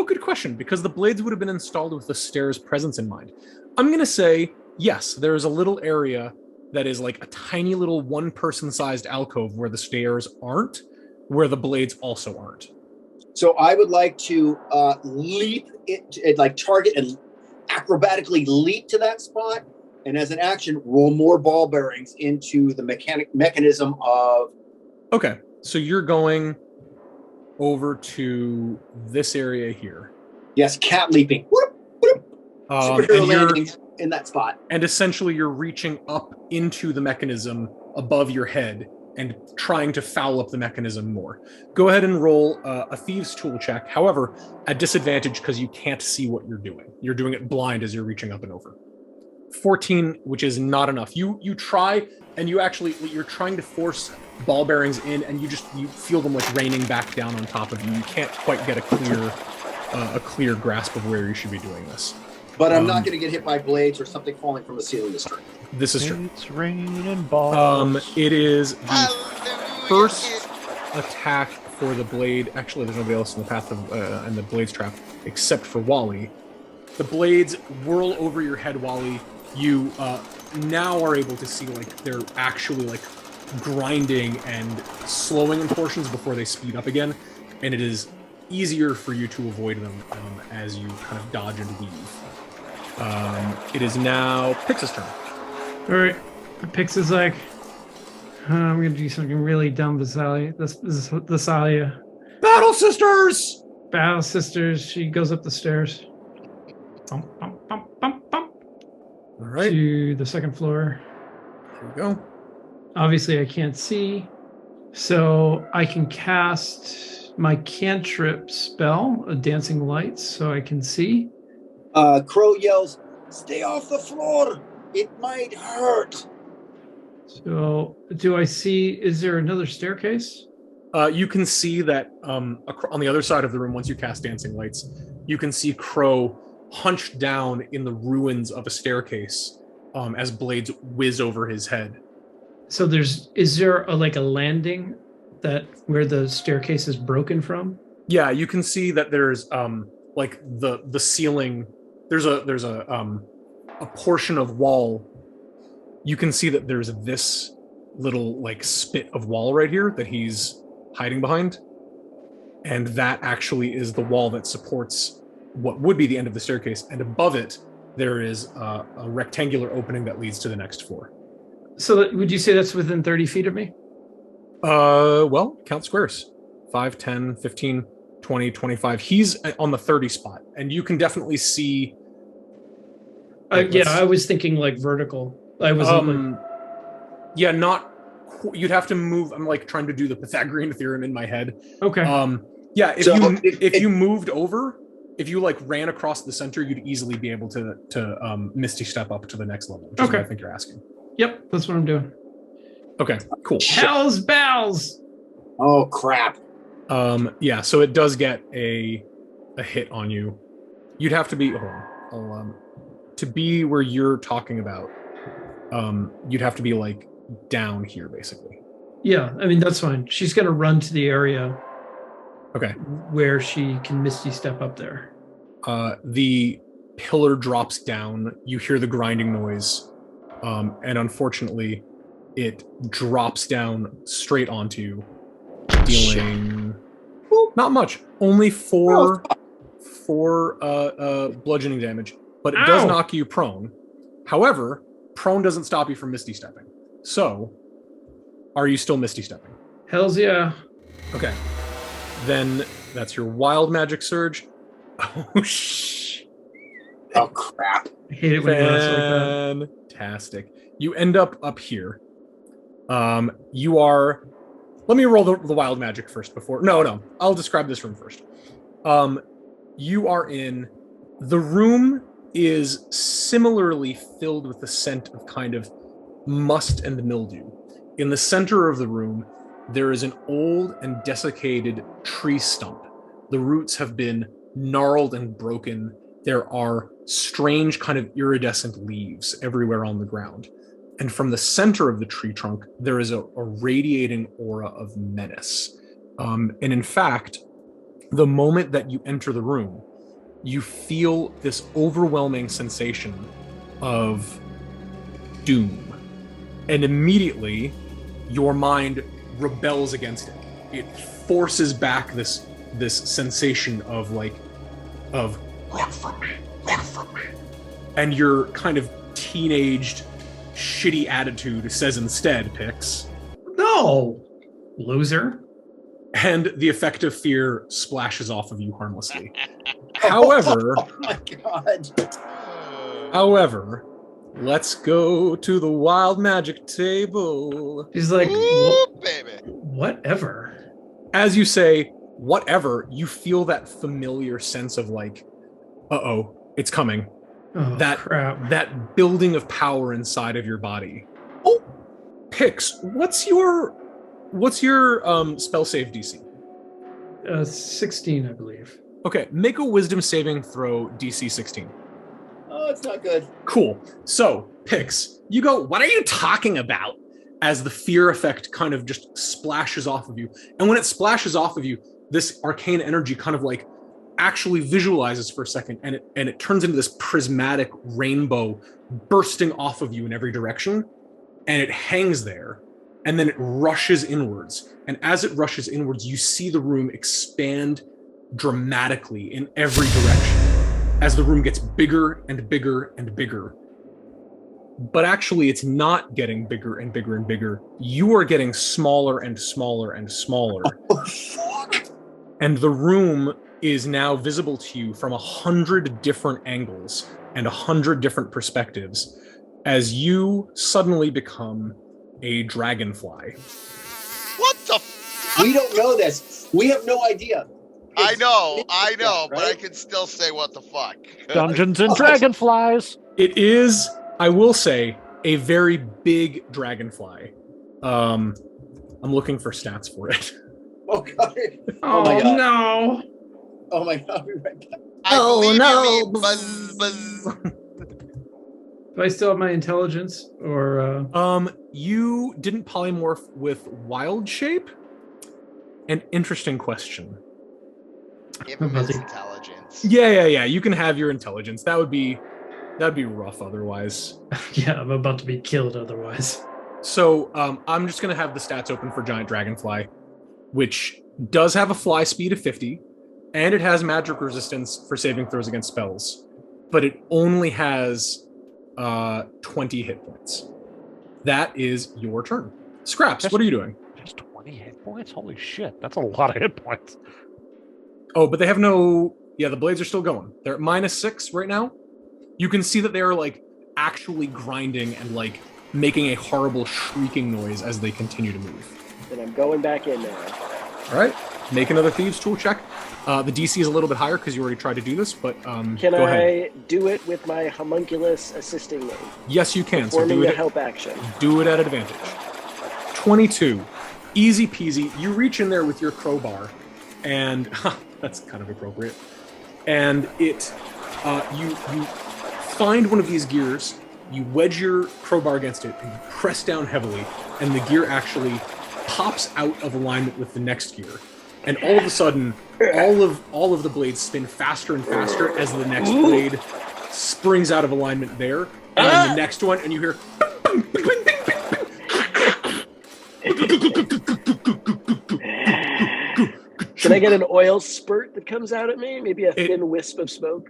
Speaker 10: Good question, because the blades would have been installed with the stairs presence in mind. I'm going to say, yes, there's a little area that is like a tiny little one-person sized alcove where the stairs aren't, where the blades also aren't.
Speaker 11: So I would like to leap it, like target and acrobatically leap to that spot, and as an action, roll more ball bearings into the mechanism of.
Speaker 10: Okay, so you're going over to this area here.
Speaker 11: Yes, cat leaping. Whoop, whoop. Superhero landing in that spot.
Speaker 10: And essentially, you're reaching up into the mechanism above your head and trying to foul up the mechanism more. Go ahead and roll a thieves tool check. However, at disadvantage because you can't see what you're doing. You're doing it blind as you're reaching up and over. 14, which is not enough. You try, and you're trying to force ball bearings in, and you feel them like raining back down on top of you. You can't quite get a clear grasp of where you should be doing this.
Speaker 11: But I'm not going to get hit by blades or something falling from the ceiling this turn.
Speaker 10: This is true.
Speaker 3: It's raining balls.
Speaker 10: It is the first attack for the blade. Actually, there's nobody else in the path of in the blades trap except for Wally. The blades whirl over your head, Wally. You now are able to see like they're actually like grinding and slowing in portions before they speed up again, and it is easier for you to avoid them as you kind of dodge and weave. It is now Pix's turn.
Speaker 6: All right, Pix is like, I'm gonna do something really dumb, Visalia. This is Visalia.
Speaker 10: Battle Sisters!
Speaker 6: Battle Sisters. She goes up the stairs. Bump, bump, bump, bump, bump.
Speaker 10: All right.
Speaker 6: To the second floor.
Speaker 10: Here we go.
Speaker 6: Obviously, I can't see, so I can cast my cantrip spell, a dancing lights, so I can see.
Speaker 11: Crow yells, "Stay off the floor! It might hurt!"
Speaker 6: So, do I see, is there another staircase?
Speaker 10: You can see that on the other side of the room, once you cast Dancing Lights, you can see Crow hunched down in the ruins of a staircase as blades whiz over his head.
Speaker 6: So is there a landing that where the staircase is broken from?
Speaker 10: Yeah, you can see that there's like the ceiling. There's a portion of wall. You can see that there's this little like spit of wall right here that he's hiding behind, and that actually is the wall that supports what would be the end of the staircase. And above it, there is a rectangular opening that leads to the next floor.
Speaker 6: So would you say that's within 30 feet of me?
Speaker 10: Well, count squares. 5, 10, 15, 20, 25. He's on the 30 spot, and you can definitely see.
Speaker 6: Yeah, I was thinking like vertical. I was
Speaker 10: yeah, not. You'd have to move. I'm like trying to do the Pythagorean theorem in my head.
Speaker 6: Okay.
Speaker 10: Yeah, if you moved over, if you like ran across the center, you'd easily be able to Misty step up to the next level. Which is what I think you're asking.
Speaker 6: Yep, that's what I'm doing.
Speaker 10: Okay, cool.
Speaker 6: Hell's bells.
Speaker 11: Oh crap.
Speaker 10: Yeah, so it does get a hit on you. You'd have to be to be where you're talking about. You'd have to be like down here, basically.
Speaker 6: Yeah, I mean that's fine. She's gonna run to the area.
Speaker 10: Okay.
Speaker 6: Where she can Misty step up there.
Speaker 10: The pillar drops down. You hear the grinding noise, and unfortunately, it drops down straight onto you, dealing not much, only four bludgeoning damage, but it does knock you prone. However, prone doesn't stop you from Misty stepping. So, are you still Misty stepping?
Speaker 6: Hells yeah.
Speaker 10: Okay. Then that's your wild magic surge. Oh shh.
Speaker 11: Oh crap.
Speaker 6: I hate it when you wrestle like that.
Speaker 10: Fantastic. You end up here. You are. Let me roll the wild magic first before. No. I'll describe this room first. You are in. The room is similarly filled with the scent of kind of must and mildew. In the center of the room, there is an old and desiccated tree stump. The roots have been gnarled and broken. There are strange kind of iridescent leaves everywhere on the ground. And from the center of the tree trunk, there is a radiating aura of menace. And in fact, the moment that you enter the room, you feel this overwhelming sensation of doom. And immediately, your mind rebels against it. It forces back this sensation of work for me. And your kind of teenaged, shitty attitude says instead, Pix.
Speaker 6: No, loser.
Speaker 10: And the effect of fear splashes off of you harmlessly. However,
Speaker 11: oh my God.
Speaker 10: However, let's go to the wild magic table.
Speaker 6: He's like,
Speaker 8: Ooh, baby.
Speaker 6: Whatever.
Speaker 10: As you say, whatever, you feel that familiar sense of like, uh-oh, it's coming.
Speaker 6: Oh, crap.
Speaker 10: That building of power inside of your body. Oh, Pix, what's your spell save DC?
Speaker 6: 16, I believe.
Speaker 10: Okay, make a wisdom saving throw DC 16.
Speaker 11: Oh, it's not good.
Speaker 10: Cool. So, Pix, you go, what are you talking about? As the fear effect kind of just splashes off of you. And when it splashes off of you, this arcane energy kind of like actually visualizes for a second, and it turns into this prismatic rainbow bursting off of you in every direction, and it hangs there, and then it rushes inwards. And as it rushes inwards, you see the room expand dramatically in every direction as the room gets bigger and bigger and bigger. But actually, it's not getting bigger and bigger and bigger. You are getting smaller and smaller and smaller.
Speaker 11: Oh, fuck.
Speaker 10: And the room is now visible to you from 100 different angles and 100 different perspectives as you suddenly become a dragonfly.
Speaker 8: What the
Speaker 11: We don't know this. We have no idea.
Speaker 8: I know,
Speaker 11: Right?
Speaker 8: but I can still say what the fuck.
Speaker 3: Dungeons and Dragonflies.
Speaker 10: It is, I will say, a very big dragonfly. I'm looking for stats for it.
Speaker 11: Oh, God.
Speaker 6: Oh,
Speaker 11: my God.
Speaker 6: no.
Speaker 11: Oh, my God. I'll be right back.
Speaker 8: I believe you mean buzz, buzz.
Speaker 6: Do I still have my intelligence or
Speaker 10: You didn't polymorph with wild shape? An interesting question.
Speaker 8: Give him his intelligence.
Speaker 10: Yeah. You can have your intelligence. That'd be rough otherwise.
Speaker 6: yeah, I'm about to be killed otherwise.
Speaker 10: So I'm just gonna have the stats open for Giant Dragonfly, which does have a fly speed of 50, and it has magic resistance for saving throws against spells, but it only has 20 hit points. That is your turn. Scraps, what are you doing?
Speaker 3: Just 20 hit points? Holy shit, that's a lot of hit points.
Speaker 10: Oh, but they have no... Yeah, the blades are still going. They're at -6 right now. You can see that they are, like, actually grinding and, like, making a horrible shrieking noise as they continue to move.
Speaker 7: Then I'm going back in there.
Speaker 10: All right. Make another Thieves' Tool check. The DC is a little bit higher because you already tried to do this, but
Speaker 7: Can
Speaker 10: go ahead.
Speaker 7: I do it with my homunculus assisting me?
Speaker 10: Yes, you can. So
Speaker 7: Performing
Speaker 10: do
Speaker 7: a
Speaker 10: it.
Speaker 7: help action.
Speaker 10: Do it at advantage. 22. Easy peasy. You reach in there with your crowbar, and that's kind of appropriate. And it, you find one of these gears. You wedge your crowbar against it, and you press down heavily, and the gear actually pops out of alignment with the next gear. And all of a sudden, all of the blades spin faster and faster as the next blade springs out of alignment there, and then the next one, and you hear.
Speaker 7: Can I get an oil spurt that comes out at me? Maybe a thin wisp of smoke?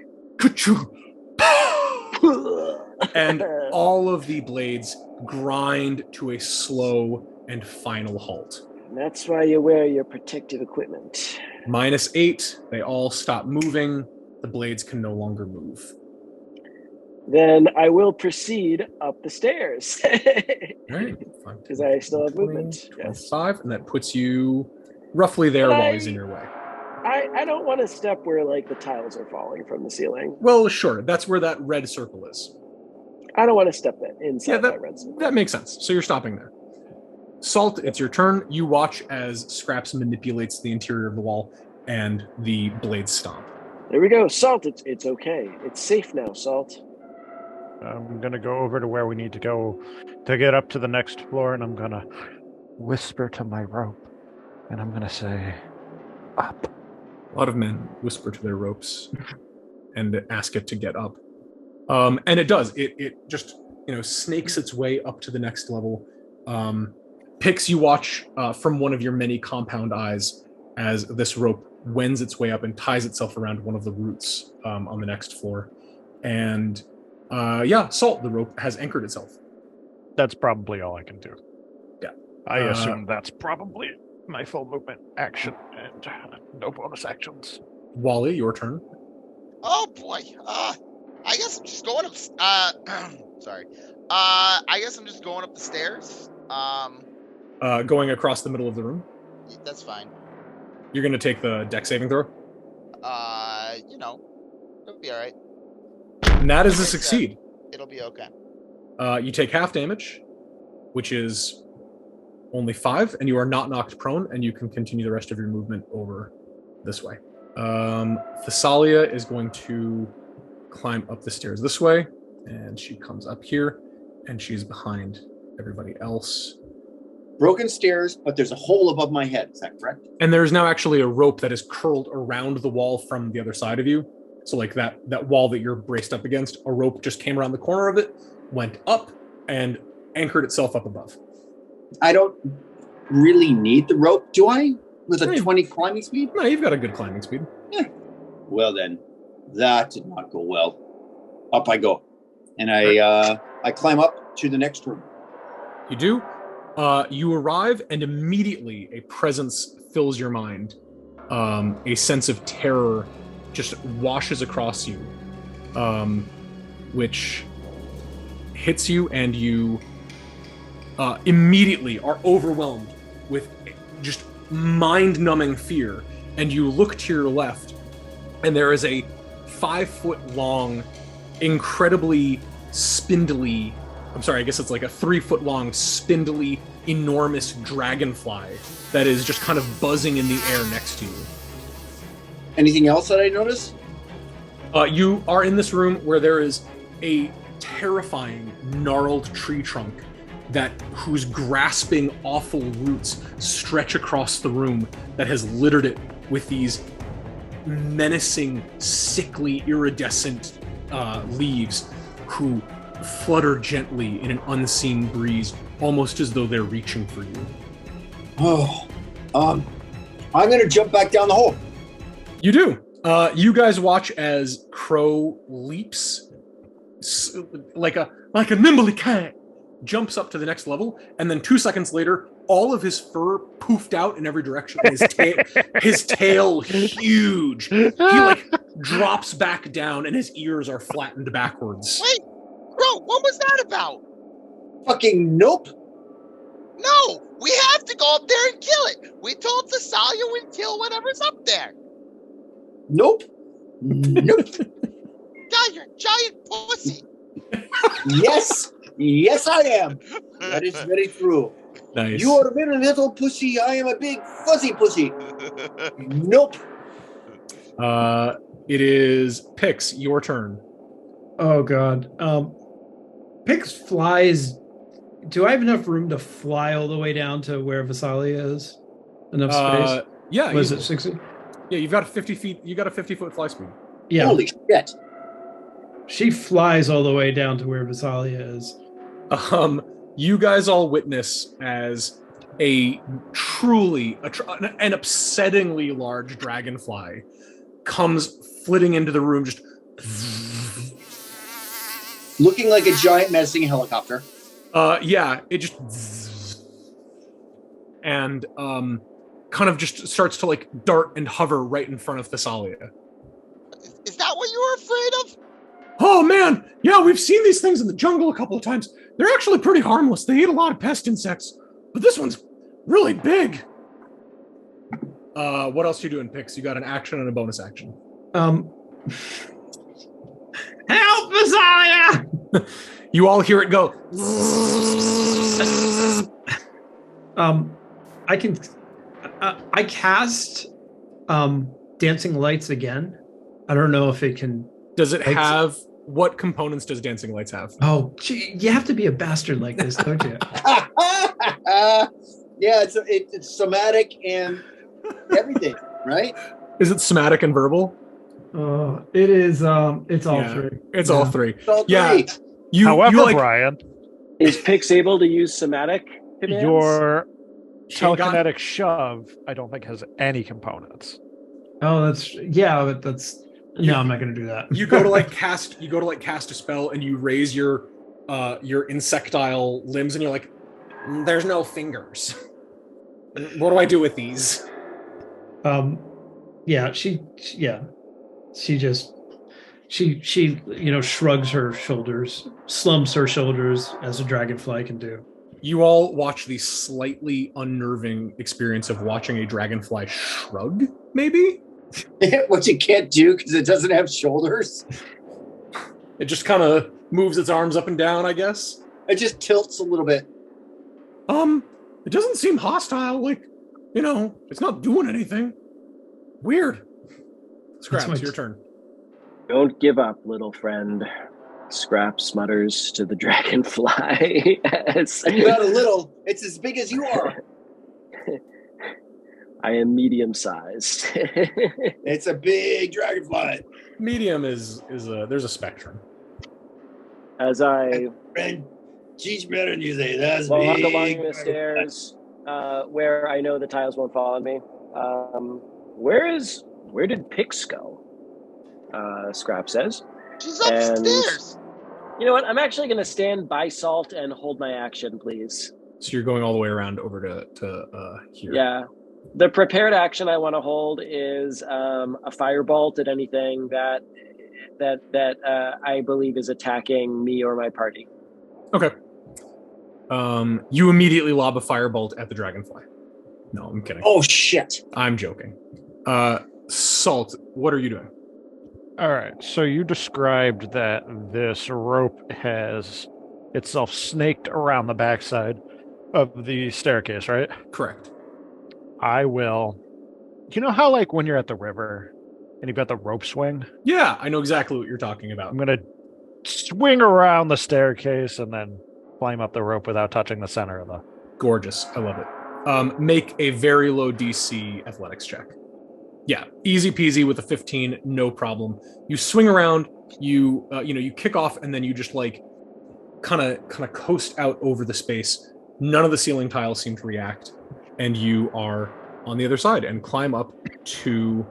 Speaker 10: And all of the blades grind to a slow and final halt.
Speaker 7: And that's why you wear your protective equipment.
Speaker 10: -8, they all stop moving. The blades can no longer move.
Speaker 7: Then I will proceed up the stairs.
Speaker 10: All right.
Speaker 7: Because I still have movement.
Speaker 10: 25, and that puts you roughly there
Speaker 7: But
Speaker 10: while he's in your way.
Speaker 7: I don't want to step where like the tiles are falling from the ceiling.
Speaker 10: Well, sure. That's where that red circle is.
Speaker 7: I don't want to step that inside
Speaker 10: that
Speaker 7: that red circle.
Speaker 10: That makes sense. So you're stopping there. Salt, it's your turn. You watch as Scraps manipulates the interior of the wall, and the blades stop.
Speaker 7: There we go. Salt, it's okay. It's safe now, Salt.
Speaker 3: I'm going to go over to where we need to go to get up to the next floor, and I'm going to whisper to my rope, and I'm going to say, up.
Speaker 10: A lot of men whisper to their ropes and ask it to get up. And it does. It just snakes its way up to the next level. Pix, you watch from one of your many compound eyes as this rope wends its way up and ties itself around one of the roots on the next floor. And Salt, the rope has anchored itself.
Speaker 3: That's probably all I can do.
Speaker 10: Yeah.
Speaker 3: I assume that's probably my full movement action and no bonus actions.
Speaker 10: Wally, your turn.
Speaker 8: Oh boy. I guess I'm just going up. Sorry. I guess I'm just going up the stairs.
Speaker 10: Going across the middle of the room.
Speaker 8: That's fine.
Speaker 10: You're going to take the deck saving throw.
Speaker 8: It'll be all right.
Speaker 10: And that is a succeed.
Speaker 8: It'll be okay.
Speaker 10: You take half damage, which is only 5, and you are not knocked prone, and you can continue the rest of your movement over this way. Thessalia is going to climb up the stairs this way, and she comes up here, and she's behind everybody else.
Speaker 11: Broken stairs, but there's a hole above my head. Is that correct?
Speaker 10: And there's now actually a rope that is curled around the wall from the other side of you. So like that wall that you're braced up against, a rope just came around the corner of it, went up, and anchored itself up above.
Speaker 11: I don't really need the rope, do I? With a 20 climbing speed?
Speaker 10: No, you've got a good climbing speed.
Speaker 11: Yeah. Well then, that did not go well. Up I go. And I climb up to the next room.
Speaker 10: You do. You arrive, and immediately a presence fills your mind. A sense of terror just washes across you, which hits you, and you immediately are overwhelmed with just mind-numbing fear. And you look to your left, and there is a 5-foot-long, incredibly spindly, I guess it's like a 3-foot-long, spindly, enormous dragonfly that is just kind of buzzing in the air next to you.
Speaker 11: Anything else that I notice?
Speaker 10: You are in this room where there is a terrifying, gnarled tree trunk whose grasping, awful roots stretch across the room that has littered it with these menacing, sickly, iridescent leaves who flutter gently in an unseen breeze, almost as though they're reaching for you.
Speaker 11: I'm gonna jump back down the hole.
Speaker 10: You do. You guys watch as Crow leaps like a nimbly cat, jumps up to the next level, and then 2 seconds later, all of his fur poofed out in every direction. His tail huge. He drops back down, and his ears are flattened backwards.
Speaker 8: Wait, Crow, what was that about?
Speaker 11: Fucking nope.
Speaker 8: No, we have to go up there and kill it. We told Thessalia we'd kill whatever's up there.
Speaker 11: Nope.
Speaker 8: God, you're a giant pussy.
Speaker 11: Yes, I am. That is very true.
Speaker 10: Nice.
Speaker 11: You are a very little pussy. I am a big fuzzy pussy. Nope.
Speaker 10: It is Pix, your turn.
Speaker 6: Oh God. Pix flies. Do I have enough room to fly all the way down to where Visalia is? Enough space?
Speaker 10: Yeah.
Speaker 6: Was it 60?
Speaker 10: Yeah, you've got 50 feet. You got a 50-foot fly speed.
Speaker 6: Yeah.
Speaker 11: Holy shit.
Speaker 6: She flies all the way down to where Visalia is.
Speaker 10: You guys all witness as a truly an upsettingly large dragonfly comes flitting into the room, just
Speaker 11: looking like a giant menacing helicopter.
Speaker 10: Yeah, it just and kind of just starts to like dart and hover right in front of Thessalia.
Speaker 8: Is that what you were afraid of?
Speaker 10: Oh man, yeah, we've seen these things in the jungle a couple of times. They're actually pretty harmless. They eat a lot of pest insects, but this one's really big. What else are you doing, Pix? You got an action and a bonus action.
Speaker 6: Help, Messiah!
Speaker 10: You all hear it go.
Speaker 6: I cast dancing lights again. I don't know if it can.
Speaker 10: Does it have what components does dancing lights have?
Speaker 6: Oh, gee, you have to be a bastard like this, don't you?
Speaker 11: Yeah, it's somatic and everything, right?
Speaker 10: Is it somatic and verbal?
Speaker 6: It is. It's all three.
Speaker 10: It's all three.
Speaker 11: It's all
Speaker 10: yeah.
Speaker 11: three.
Speaker 3: However,
Speaker 10: like,
Speaker 3: Brian,
Speaker 7: Is Pix able to use somatic commands?
Speaker 3: your
Speaker 10: She ain't got-
Speaker 3: telekinetic shove, I don't think has any components.
Speaker 6: Oh, but that's no, I'm not gonna do that.
Speaker 10: you go to like cast a spell and you raise your insectile limbs and you're like, there's no fingers. What do I do with these?
Speaker 6: She shrugs her shoulders, slumps her shoulders as a dragonfly can do.
Speaker 10: You all watch the slightly unnerving experience of watching a dragonfly shrug, maybe?
Speaker 11: Which it can't do because it doesn't have shoulders.
Speaker 10: It just kind of moves its arms up and down, I guess.
Speaker 11: It just tilts a little bit.
Speaker 10: It doesn't seem hostile. Like, it's not doing anything. Weird. Scraps, your turn.
Speaker 7: Don't give up, little friend. Scraps mutters to the dragonfly.
Speaker 11: Not a little. It's as big as you are.
Speaker 7: I am medium-sized.
Speaker 11: It's a big dragonfly.
Speaker 10: Medium is there's a spectrum.
Speaker 7: As I
Speaker 11: Friend, she's better than you say. That's
Speaker 7: walk
Speaker 11: big.
Speaker 7: along the stairs, where I know the tiles won't fall on me. Where did Pix go? Scrap says.
Speaker 8: She's upstairs.
Speaker 7: You know what? I'm actually going to stand by Salt and hold my action, please.
Speaker 10: So you're going all the way around over to here.
Speaker 7: Yeah. The prepared action I want to hold is a firebolt at anything that I believe is attacking me or my party.
Speaker 10: Okay. You immediately lob a firebolt at the dragonfly. No, I'm kidding.
Speaker 11: Oh shit!
Speaker 10: I'm joking. Salt, what are you doing?
Speaker 3: All right, so you described that this rope has itself snaked around the backside of the staircase, right?
Speaker 10: Correct.
Speaker 3: I will. You know how, like, when you're at the river and you've got the rope swing?
Speaker 10: Yeah, I know exactly what you're talking about.
Speaker 3: I'm going to swing around the staircase and then climb up the rope without touching the center of the...
Speaker 10: Gorgeous. I love it. Make a very low DC athletics check. Yeah, easy peasy with a 15, no problem. You swing around, you kick off, and then you just like kind of coast out over the space. None of the ceiling tiles seem to react, and you are on the other side and climb up to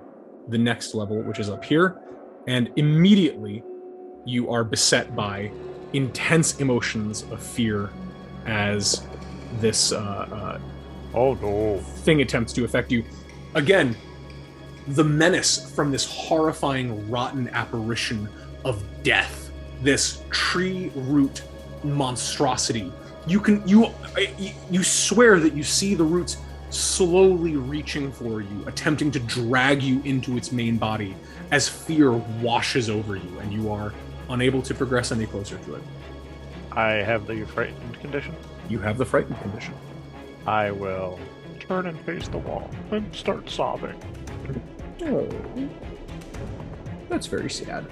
Speaker 10: the next level, which is up here. And immediately, you are beset by intense emotions of fear as this thing attempts to affect you. Again, the menace from this horrifying, rotten apparition of death, this tree root monstrosity. You swear that you see the roots slowly reaching for you, attempting to drag you into its main body as fear washes over you, and you are unable to progress any closer to it.
Speaker 3: I have the frightened condition.
Speaker 10: You have the frightened condition.
Speaker 3: I will turn and face the wall and start sobbing.
Speaker 10: Oh, that's very sad.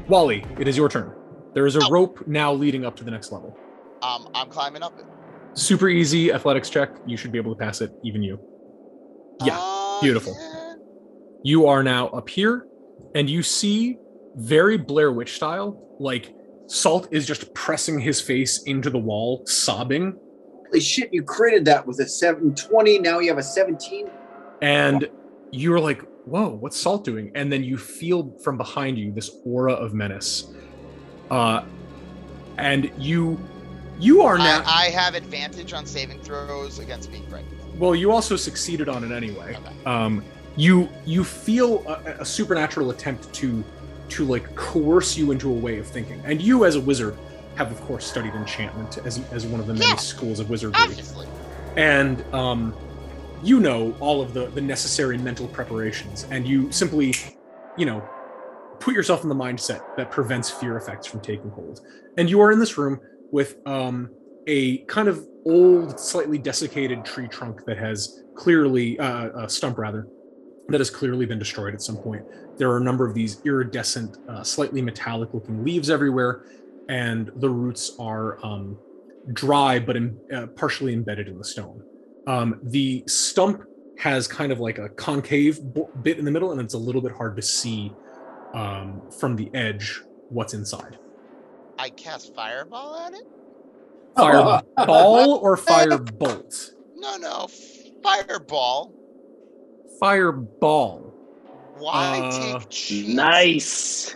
Speaker 10: Wally, it is your turn. There is a rope now leading up to the next level.
Speaker 8: I'm climbing up it.
Speaker 10: Super easy athletics check. You should be able to pass it, even you. Yeah, beautiful.
Speaker 8: Yeah.
Speaker 10: You are now up here, and you see, very Blair Witch style, like Salt is just pressing his face into the wall, sobbing.
Speaker 11: Holy shit, you created that with a 720, now you have a 17.
Speaker 10: And you're like, whoa, what's Salt doing? And then you feel from behind you this aura of menace. And you are now...
Speaker 8: I have advantage on saving throws against being frightened.
Speaker 10: Well, you also succeeded on it anyway.
Speaker 8: Okay.
Speaker 10: You feel a supernatural attempt to like coerce you into a way of thinking. And you as a wizard have of course studied enchantment as one of the many schools of wizardry.
Speaker 8: Obviously.
Speaker 10: And you know all of the necessary mental preparations, and you simply, put yourself in the mindset that prevents fear effects from taking hold. And you are in this room with a kind of old, slightly desiccated tree trunk that has clearly, a stump rather, that has clearly been destroyed at some point. There are a number of these iridescent, slightly metallic-looking leaves everywhere, and the roots are dry but partially embedded in the stone. The stump has kind of like a concave bit in the middle, and it's a little bit hard to see from the edge what's inside.
Speaker 8: I cast fireball at it?
Speaker 10: Fireball or firebolt?
Speaker 8: No, fireball.
Speaker 10: Fireball.
Speaker 8: Why take chances?
Speaker 7: Nice.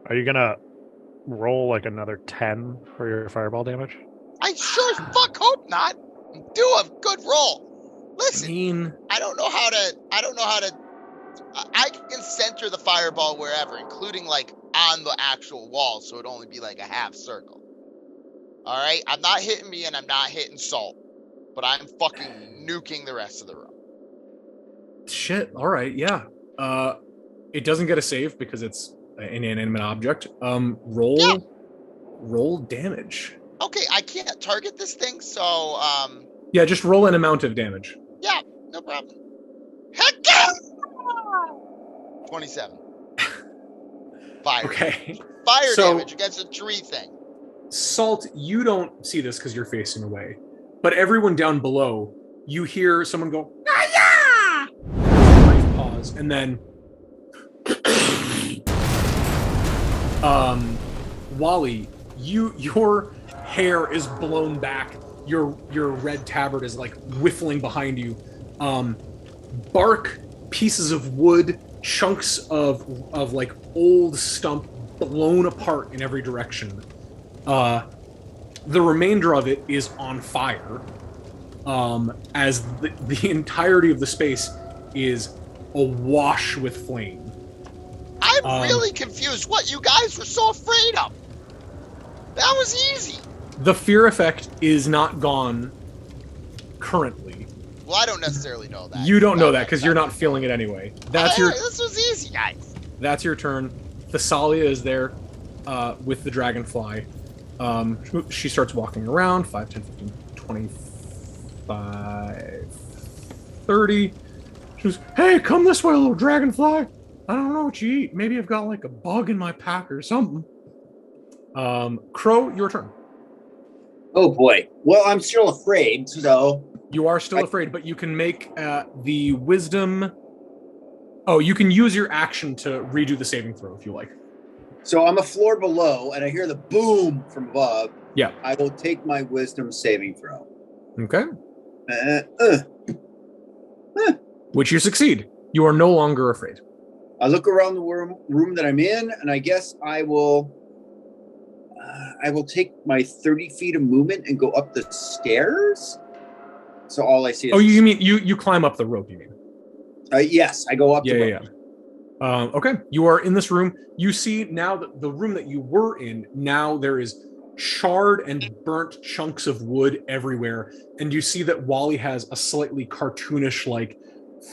Speaker 3: Are you gonna roll like another 10 for your fireball damage?
Speaker 8: I sure as fuck hope not. Do a good roll. Listen, I don't know how to. I can center the fireball wherever, including like on the actual wall, so it'd only be like a half circle. All right, I'm not hitting me, and I'm not hitting Salt, but I'm fucking nuking the rest of the room.
Speaker 10: Shit. All right. Yeah. It doesn't get a save because it's an inanimate object. Roll damage.
Speaker 8: Okay, I can't target this thing, so
Speaker 10: Yeah, just roll an amount of damage.
Speaker 8: yeah, no problem. Heck yeah! 27. Fire.
Speaker 10: Okay.
Speaker 8: Fire
Speaker 10: So-
Speaker 8: damage against a tree thing.
Speaker 10: Salt, you don't see this because you're facing away, but everyone down below, you hear someone go, "Ah, yeah!" Brief pause, and then, Wally, your hair is blown back. Your red tabard is like whiffling behind you. Bark, pieces of wood, chunks of like old stump blown apart in every direction. The remainder of it is on fire, as the entirety of the space is awash with flame.
Speaker 8: I'm really confused what you guys were so afraid of. That was easy.
Speaker 10: The fear effect is not gone currently.
Speaker 8: Well, I don't necessarily know that.
Speaker 10: You don't know that because you're not feeling it anyway.
Speaker 8: This was easy, guys.
Speaker 10: That's your turn. Thessalia is there with the dragonfly. She starts walking around. 5, 10, 15, 25, 30. She goes, "Hey, come this way, little dragonfly. I don't know what you eat. Maybe I've got like a bug in my pack or something." Crow, your turn.
Speaker 11: Oh boy. Well, I'm still afraid, so
Speaker 10: You are still afraid, but you can make the wisdom. Oh, you can use your action to redo the saving throw if you like.
Speaker 11: So I'm a floor below, and I hear the boom from above.
Speaker 10: Yeah.
Speaker 11: I will take my wisdom saving throw.
Speaker 10: Okay. Which you succeed. You are no longer afraid.
Speaker 11: I look around the room that I'm in, and I guess I will take my 30 feet of movement and go up the stairs. So all I see is...
Speaker 10: Oh, you mean you climb up the rope, you mean?
Speaker 11: Yes, I go up the rope.
Speaker 10: Okay, you are in this room. You see now that the room that you were in, now there is charred and burnt chunks of wood everywhere. And you see that Wally has a slightly cartoonish, like,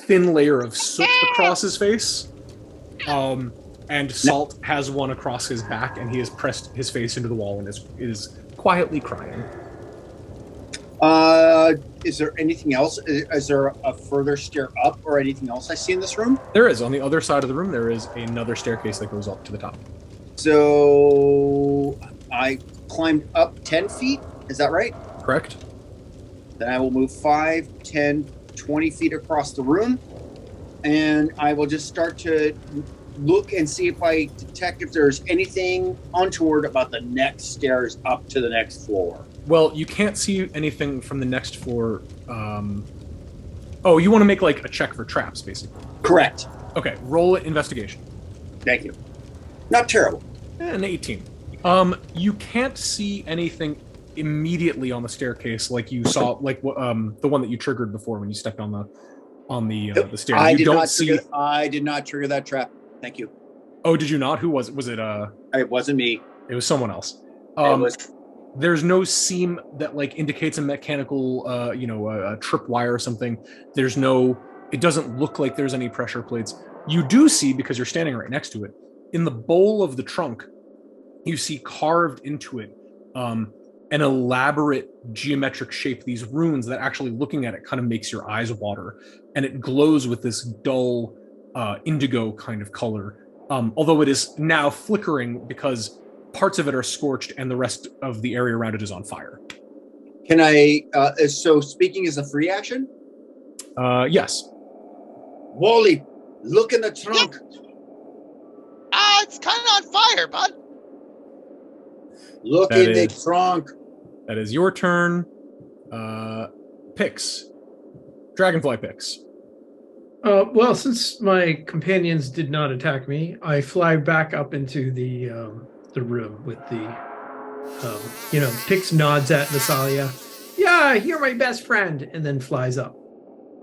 Speaker 10: thin layer of soot across his face. And Salt has one across his back, and he has pressed his face into the wall and is quietly crying.
Speaker 11: Is there anything else? Is there a further stair up or anything else I see in this room?
Speaker 10: There is. On the other side of the room, there is another staircase that goes up to the top.
Speaker 11: So I climbed up 10 feet. Is that right?
Speaker 10: Correct.
Speaker 11: Then I will move 5, 10, 20 feet across the room. And I will just start to look and see if I detect if there's anything untoward about the next stairs up to the next floor.
Speaker 10: Well, you can't see anything from the next floor. Oh, you want to make like a check for traps, basically.
Speaker 11: Correct.
Speaker 10: Okay, roll investigation.
Speaker 11: Thank you. Not terrible.
Speaker 10: An 18. You can't see anything immediately on the staircase like you saw, like the one that you triggered before when you stepped on the stairs.
Speaker 11: I did not trigger that trap. Thank you.
Speaker 10: Oh, did you not? Who was it? Was it
Speaker 11: It wasn't me.
Speaker 10: It was someone else.
Speaker 11: It was.
Speaker 10: There's no seam that like indicates a mechanical, a tripwire or something. It doesn't look like there's any pressure plates. You do see, because you're standing right next to it, in the bowl of the trunk, you see carved into it an elaborate geometric shape, these runes that actually looking at it kind of makes your eyes water. And it glows with this dull indigo kind of color. Although it is now flickering because parts of it are scorched and the rest of the area around it is on fire.
Speaker 11: Can I, so speaking is a free action?
Speaker 10: Yes.
Speaker 11: Wally, look in the trunk.
Speaker 8: It's kind of on fire, bud.
Speaker 11: Look
Speaker 10: That
Speaker 11: in the
Speaker 10: is-
Speaker 11: trunk.
Speaker 10: That is your turn. Pix. Dragonfly Pix.
Speaker 6: Well, since my companions did not attack me, I fly back up into the room with the, Pix nods at Visalia. Yeah, you're my best friend, and then flies up.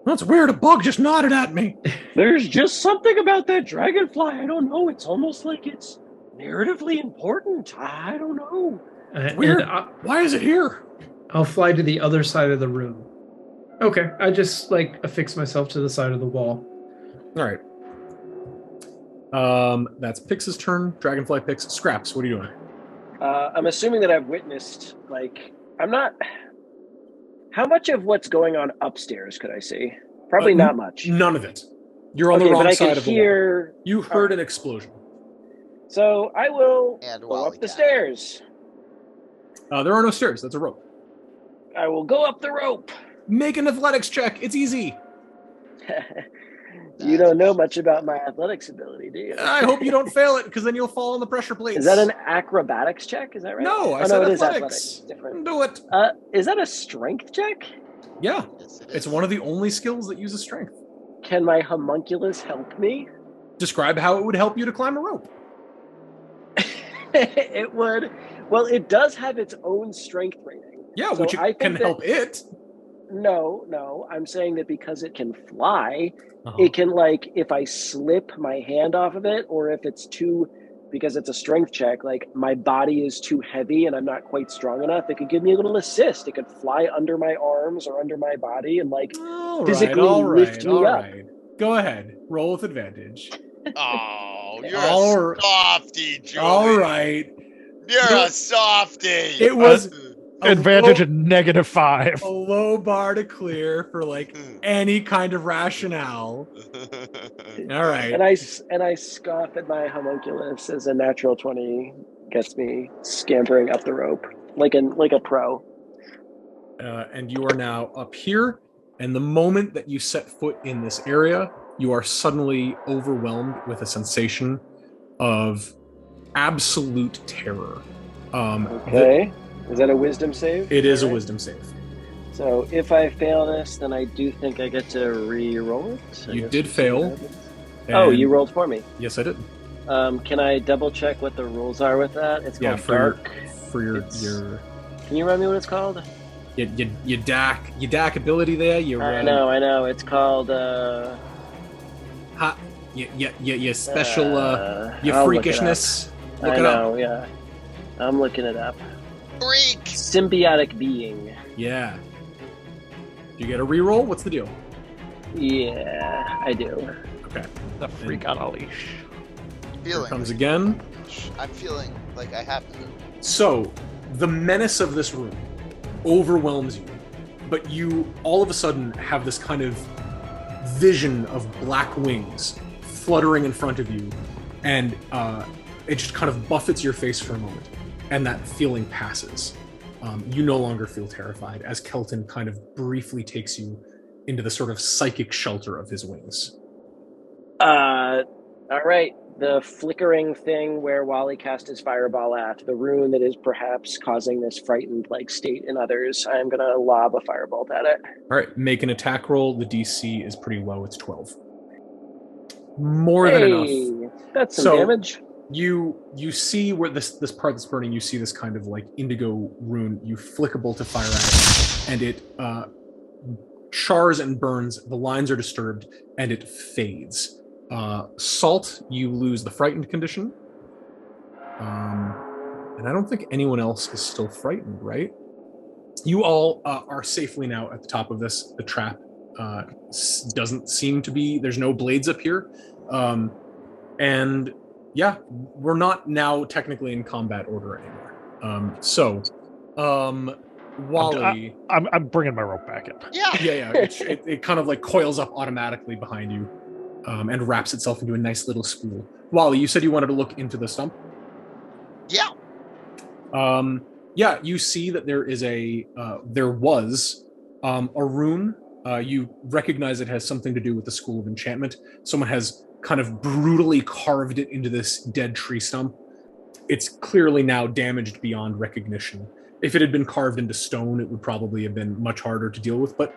Speaker 10: That's weird. A bug just nodded at me.
Speaker 7: There's just something about that dragonfly. I don't know. It's almost like it's narratively important. I don't know.
Speaker 10: Weird.
Speaker 6: And
Speaker 10: Why is it here?
Speaker 6: I'll fly to the other side of the room. Okay, I just affix myself to the side of the wall.
Speaker 10: All right. That's Pix's turn. Dragonfly Pix. Scraps, what are you doing?
Speaker 7: I'm assuming that I've witnessed, I'm not... How much of what's going on upstairs could I see? Probably not much.
Speaker 10: None of it. You're on the
Speaker 7: Okay,
Speaker 10: wrong
Speaker 7: but I
Speaker 10: side
Speaker 7: can
Speaker 10: of the
Speaker 7: hear...
Speaker 10: wall. You heard an explosion.
Speaker 7: So I will
Speaker 8: And
Speaker 7: go
Speaker 8: Wally
Speaker 7: up the
Speaker 8: died.
Speaker 7: stairs.
Speaker 10: There are no stairs. That's a rope.
Speaker 7: I will go up the rope.
Speaker 10: Make an athletics check. It's easy.
Speaker 7: You don't know much about my athletics ability, do you?
Speaker 10: I hope you don't fail it, because then you'll fall on the pressure plates.
Speaker 7: Is that an acrobatics check? Is that right?
Speaker 10: No, I
Speaker 7: oh,
Speaker 10: said
Speaker 7: no, it is
Speaker 10: athletics.
Speaker 7: Different.
Speaker 10: Do it.
Speaker 7: Is that a strength check?
Speaker 10: Yeah.
Speaker 8: Yes, it
Speaker 10: It's
Speaker 8: is.
Speaker 10: one of the only skills that uses strength.
Speaker 7: Can my homunculus help me?
Speaker 10: Describe how it would help you to climb a rope.
Speaker 7: It would. Well, it does have its own strength rating.
Speaker 10: Yeah,
Speaker 7: So
Speaker 10: which
Speaker 7: I think
Speaker 10: can
Speaker 7: that-
Speaker 10: help it.
Speaker 7: No. I'm saying that because it can fly,
Speaker 10: Uh-huh.
Speaker 7: it can if I slip my hand off of it, or if it's too, because it's a strength check, my body is too heavy and I'm not quite strong enough, it could give me a little assist. It could fly under my arms or under my body and physically lift me up.
Speaker 10: Right. Go ahead. Roll with advantage.
Speaker 8: Oh, you're
Speaker 10: All
Speaker 8: a
Speaker 10: right.
Speaker 8: softie, Julie.
Speaker 10: All right.
Speaker 8: You're
Speaker 10: No,
Speaker 8: a softie.
Speaker 10: It was
Speaker 3: Advantage
Speaker 10: a
Speaker 3: at -5.
Speaker 10: low bar to clear for any kind of rationale. All right.
Speaker 7: And I scoff at my homunculus as a natural 20 gets me scampering up the rope like a pro.
Speaker 10: And you are now up here. And the moment that you set foot in this area, you are suddenly overwhelmed with a sensation of absolute terror.
Speaker 7: Okay. Is that a wisdom save?
Speaker 10: It is a
Speaker 7: Alright.
Speaker 10: wisdom save.
Speaker 7: So if I fail this, then I do think I get to re-roll it. I
Speaker 10: You
Speaker 7: guess
Speaker 10: did
Speaker 7: we'll see
Speaker 10: fail.
Speaker 7: what happens. Oh,
Speaker 10: And-
Speaker 7: you rolled for me.
Speaker 10: Yes, I did.
Speaker 7: Can I double check what the rules are with that? It's
Speaker 10: Yeah,
Speaker 7: called
Speaker 10: for
Speaker 7: dark.
Speaker 10: your
Speaker 7: Can you remind me what it's called?
Speaker 10: your DAC ability there. Your
Speaker 7: I know. It's called
Speaker 10: your special your
Speaker 7: I'll look it
Speaker 10: freakishness.
Speaker 7: up.
Speaker 10: Look
Speaker 7: I
Speaker 10: it
Speaker 7: know,
Speaker 10: up.
Speaker 7: yeah. I'm looking it up.
Speaker 8: Freak.
Speaker 7: Symbiotic being.
Speaker 10: Yeah. Do you get a reroll? What's the deal?
Speaker 7: Yeah, I do.
Speaker 10: Okay.
Speaker 3: The freak on a leash.
Speaker 10: Here
Speaker 8: Feeling.
Speaker 10: comes again.
Speaker 8: I'm feeling like I have to.
Speaker 10: So, the menace of this room overwhelms you, but you all of a sudden have this kind of vision of black wings fluttering in front of you, and it just kind of buffets your face for a moment, and that feeling passes. You no longer feel terrified as Kelton kind of briefly takes you into the sort of psychic shelter of his wings.
Speaker 7: All right. The flickering thing where Wally cast his fireball at, the rune that is perhaps causing this frightened state in others, I'm going to lob a firebolt at it.
Speaker 10: All right, make an attack roll. The DC is pretty low. It's 12. More than enough.
Speaker 7: That's some
Speaker 10: So-
Speaker 7: damage.
Speaker 10: You see where this part that's burning, you see this kind of indigo rune. You flick a bolt of fire at it, and it chars and burns. The lines are disturbed, and it fades. Salt, you lose the frightened condition. And I don't think anyone else is still frightened, right? You all are safely now at the top of this. The trap doesn't seem to be, there's no blades up here. And yeah, we're not now technically in combat order anymore. Wally.
Speaker 3: I'm bringing my rope back in.
Speaker 8: Yeah.
Speaker 10: It kind of coils up automatically behind you, and wraps itself into a nice little spool. Wally, you said you wanted to look into the stump.
Speaker 8: Yeah.
Speaker 10: Yeah, you see that there was a rune. You recognize it has something to do with the School of Enchantment. Someone has kind of brutally carved it into this dead tree stump. it's clearly now damaged beyond recognition. If it had been carved into stone, it would probably have been much harder to deal with, but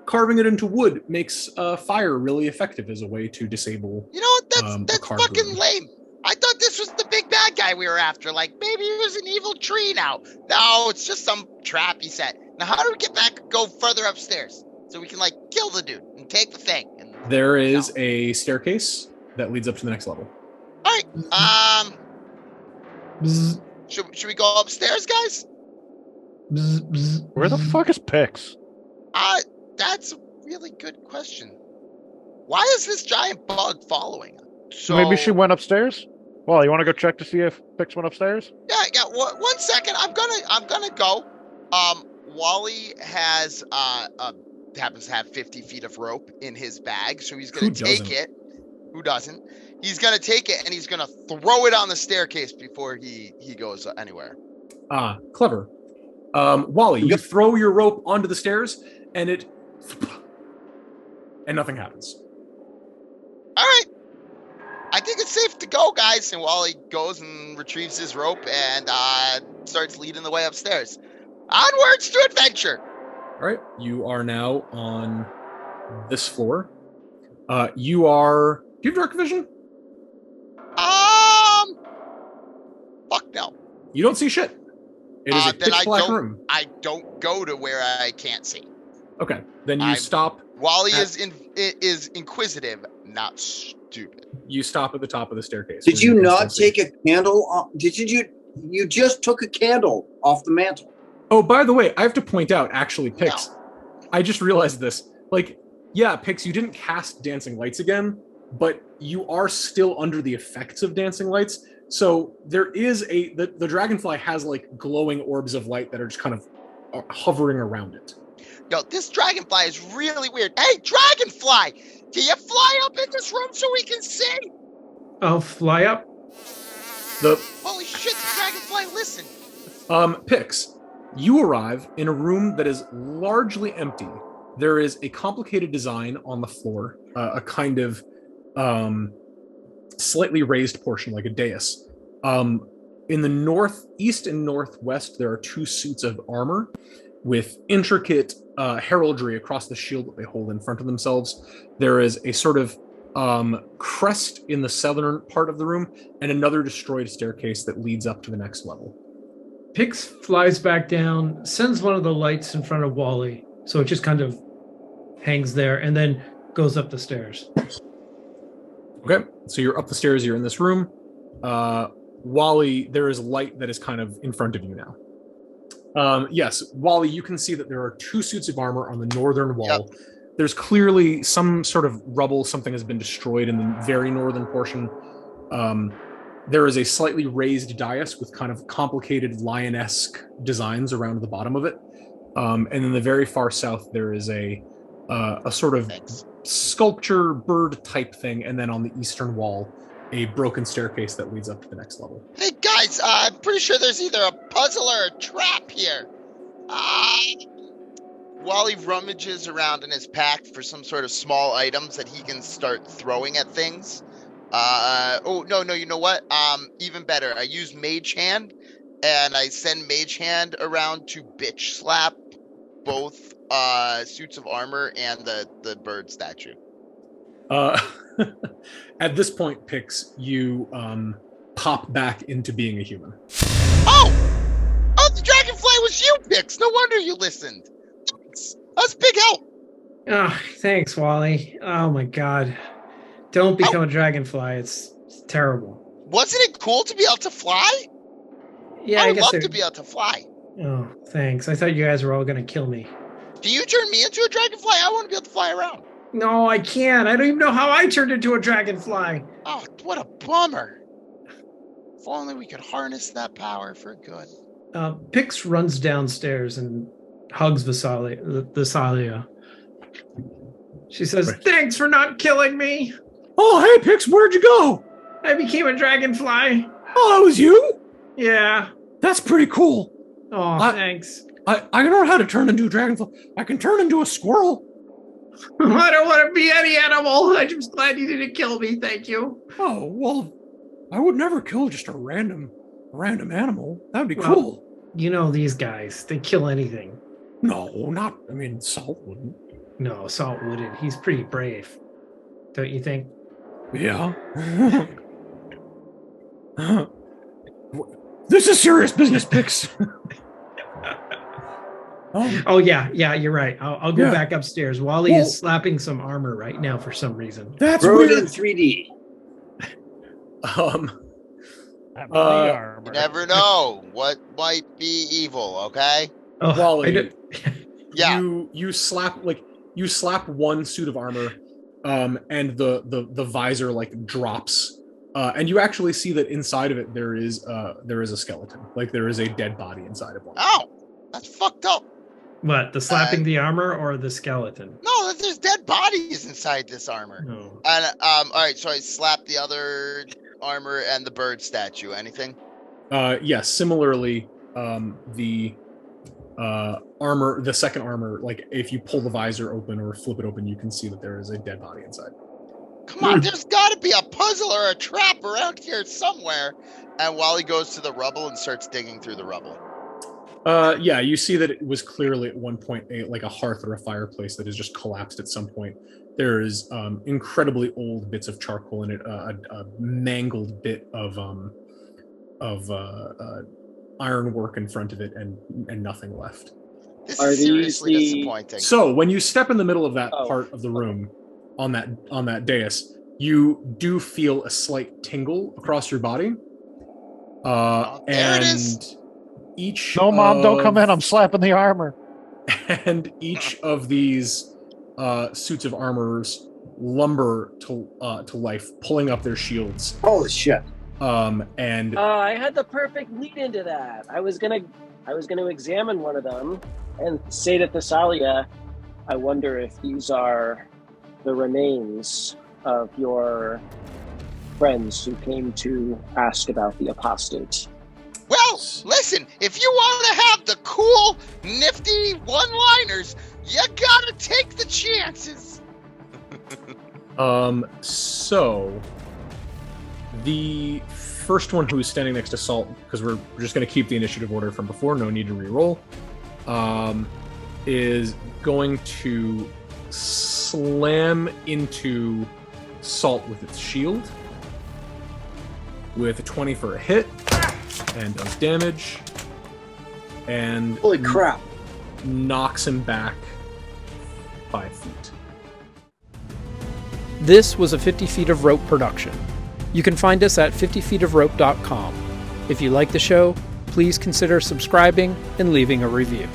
Speaker 10: carving it into wood makes fire really effective as a way to disable.
Speaker 8: You know what? That's
Speaker 10: carved
Speaker 8: fucking
Speaker 10: room.
Speaker 8: lame. I thought this was the big bad guy we were after. Like, maybe he was an evil tree now. No, it's just some trap he set. Now, how do we get back, go further upstairs? So we can, like, kill the dude and take the thing. And,
Speaker 10: There is a staircase that leads up to the next level.
Speaker 8: All right.
Speaker 6: Bzz,
Speaker 8: Should we go upstairs, guys?
Speaker 6: bzz, bzz,
Speaker 3: Where the
Speaker 6: bzz.
Speaker 3: fuck is Pix?
Speaker 8: That's a really good question. Why is this giant bug following us? So
Speaker 3: Maybe she went upstairs? Well, you want to go check to see if Pix went upstairs?
Speaker 8: Yeah. One second. I'm gonna go. Wally happens to have 50 feet of rope in his bag, so he's gonna take it. Who doesn't? He's gonna take it and he's gonna throw it on the staircase before he goes anywhere.
Speaker 10: Clever. Wally, you throw your rope onto the stairs, and nothing happens.
Speaker 8: All right. I think it's safe to go, guys. And Wally goes and retrieves his rope and starts leading the way upstairs. Onwards to adventure.
Speaker 10: All right, you are now on this floor. Do you have dark vision?
Speaker 8: Fuck no.
Speaker 10: You don't see shit. It is a
Speaker 8: Then
Speaker 10: pitch black room.
Speaker 8: I don't go to where I can't see.
Speaker 10: Okay, then you stop.
Speaker 8: Wally is inquisitive, not stupid.
Speaker 10: You stop at the top of the staircase.
Speaker 11: Did you not take a candle off? You just took a candle off the mantle.
Speaker 10: Oh, by the way, I have to point out, actually, Pix, I just realized this. Like, yeah, Pix, you didn't cast dancing lights again, but you are still under the effects of dancing lights. So there is the dragonfly has like glowing orbs of light that are just kind of hovering around it.
Speaker 8: Yo, this dragonfly is really weird. Hey, dragonfly! Can you fly up in this room so we can see?
Speaker 6: I'll fly up.
Speaker 8: Holy shit, the dragonfly, listen.
Speaker 10: Pix, you arrive in a room that is largely empty. There is a complicated design on the floor, a kind of slightly raised portion, like a dais. In the northeast and northwest, there are two suits of armor with intricate heraldry across the shield that they hold in front of themselves. There is a sort of crest in the southern part of the room and another destroyed staircase that leads up to the next level.
Speaker 6: Pix flies back down, sends one of the lights in front of Wally, so it just kind of hangs there, and then goes up the stairs.
Speaker 10: Okay, so you're up the stairs, you're in this room. Wally, there is light that is kind of in front of you now. Yes, Wally, you can see that there are two suits of armor on the northern wall. Yep. There's clearly some sort of rubble, something has been destroyed in the very northern portion. There is a slightly raised dais with kind of complicated lion-esque designs around the bottom of it. And in the very far south, there is a sort of sculpture bird type thing. And then on the eastern wall, a broken staircase that leads up to the next level.
Speaker 8: Hey guys, I'm pretty sure there's either a puzzle or a trap here. Wally rummages around in his pack for some sort of small items that he can start throwing at things. No, you know what? Even better. I use Mage Hand, and I send Mage Hand around to bitch slap both suits of armor and the bird statue.
Speaker 10: At this point, Pix, you pop back into being a human.
Speaker 8: Oh, the dragonfly was you, Pix. No wonder you listened. That's big help.
Speaker 6: Oh, thanks, Wally. Oh my God. Don't become a dragonfly. It's terrible.
Speaker 8: Wasn't it cool to be able to fly?
Speaker 6: Yeah,
Speaker 8: I would love to be able to fly.
Speaker 6: Oh, thanks. I thought you guys were all going to kill me.
Speaker 8: Do you turn me into a dragonfly? I want to be able to fly around.
Speaker 6: No, I can't. I don't even know how I turned into a dragonfly.
Speaker 8: Oh, what a bummer. If only we could harness that power for good.
Speaker 6: Pix runs downstairs and hugs Visalia. She says, "Thanks for not killing me."
Speaker 10: Oh, hey, Pix, where'd you go?
Speaker 6: I became a dragonfly.
Speaker 10: Oh, that was you?
Speaker 6: Yeah.
Speaker 10: That's pretty cool.
Speaker 6: Oh, thanks.
Speaker 10: I know how to turn into a dragonfly. I can turn into a squirrel.
Speaker 6: I don't want to be any animal. I'm just glad you didn't kill me. Thank you.
Speaker 10: Oh, well, I would never kill just a random random animal. That'd be
Speaker 6: Well-
Speaker 10: cool.
Speaker 6: You know these guys, they kill anything.
Speaker 10: No, not. I mean, Salt wouldn't.
Speaker 6: No, Salt wouldn't. He's pretty brave. Don't you think?
Speaker 10: Yeah. This is serious business, Pix.
Speaker 6: Oh yeah, you're right. I'll go
Speaker 10: Yeah.
Speaker 6: back upstairs. Wally
Speaker 10: Well-
Speaker 6: is slapping some armor right now for some reason.
Speaker 10: That's
Speaker 11: Throw it in
Speaker 10: weird.
Speaker 11: 3D.
Speaker 3: That
Speaker 10: Uh,
Speaker 3: armor.
Speaker 8: You never know what might be evil. Okay.
Speaker 6: Oh, I
Speaker 10: Wally,
Speaker 6: don't-
Speaker 8: Yeah.
Speaker 10: you slap one suit of armor, and the visor like drops, and you actually see that inside of it there is a skeleton, like there is a dead body inside of one.
Speaker 8: Ow, that's fucked up.
Speaker 6: What, the slapping the armor or the skeleton?
Speaker 8: No, there's dead bodies inside this armor.
Speaker 6: No.
Speaker 8: And all right, so I slapped the other armor and the bird statue. Anything?
Speaker 10: Yes. Similarly, the armor, the second armor, like if you pull the visor open or flip it open, you can see that there is a dead body inside.
Speaker 8: Come on, there's got to be a puzzle or a trap around here somewhere. And Wally goes to the rubble and starts digging through the rubble.
Speaker 10: Yeah, you see that it was clearly at one point like a hearth or a fireplace that has just collapsed at some point. There's incredibly old bits of charcoal in it, a mangled bit of ironwork in front of it, and nothing left.
Speaker 8: This
Speaker 7: Are
Speaker 8: is
Speaker 7: these
Speaker 8: seriously
Speaker 7: the-
Speaker 8: disappointing.
Speaker 10: So when you step in the middle of that
Speaker 7: Oh.
Speaker 10: part of the room, on that dais, you do feel a slight tingle across your body.
Speaker 8: There it is.
Speaker 10: And each
Speaker 3: No, Mom, don't come in.
Speaker 10: of-
Speaker 3: I'm slapping the armor.
Speaker 10: And each of these suits of armors lumber to life, pulling up their shields.
Speaker 11: Holy shit.
Speaker 10: And
Speaker 7: I had the perfect lead into that. I was gonna examine one of them and say to Thessalia, I wonder if these are the remains of your friends who came to ask about the apostate.
Speaker 8: Well, listen, if you want to have the cool, nifty one-liners, you gotta take the chances.
Speaker 10: so the first one who is standing next to Salt, because we're just going to keep the initiative order from before, no need to re-roll, is going to slam into Salt with its shield with a 20 for a hit, and does damage, and
Speaker 11: Holy crap.
Speaker 10: knocks him back 5 feet.
Speaker 1: This was a 50 Feet of Rope production. You can find us at 50feetofrope.com. If you like the show, please consider subscribing and leaving a review.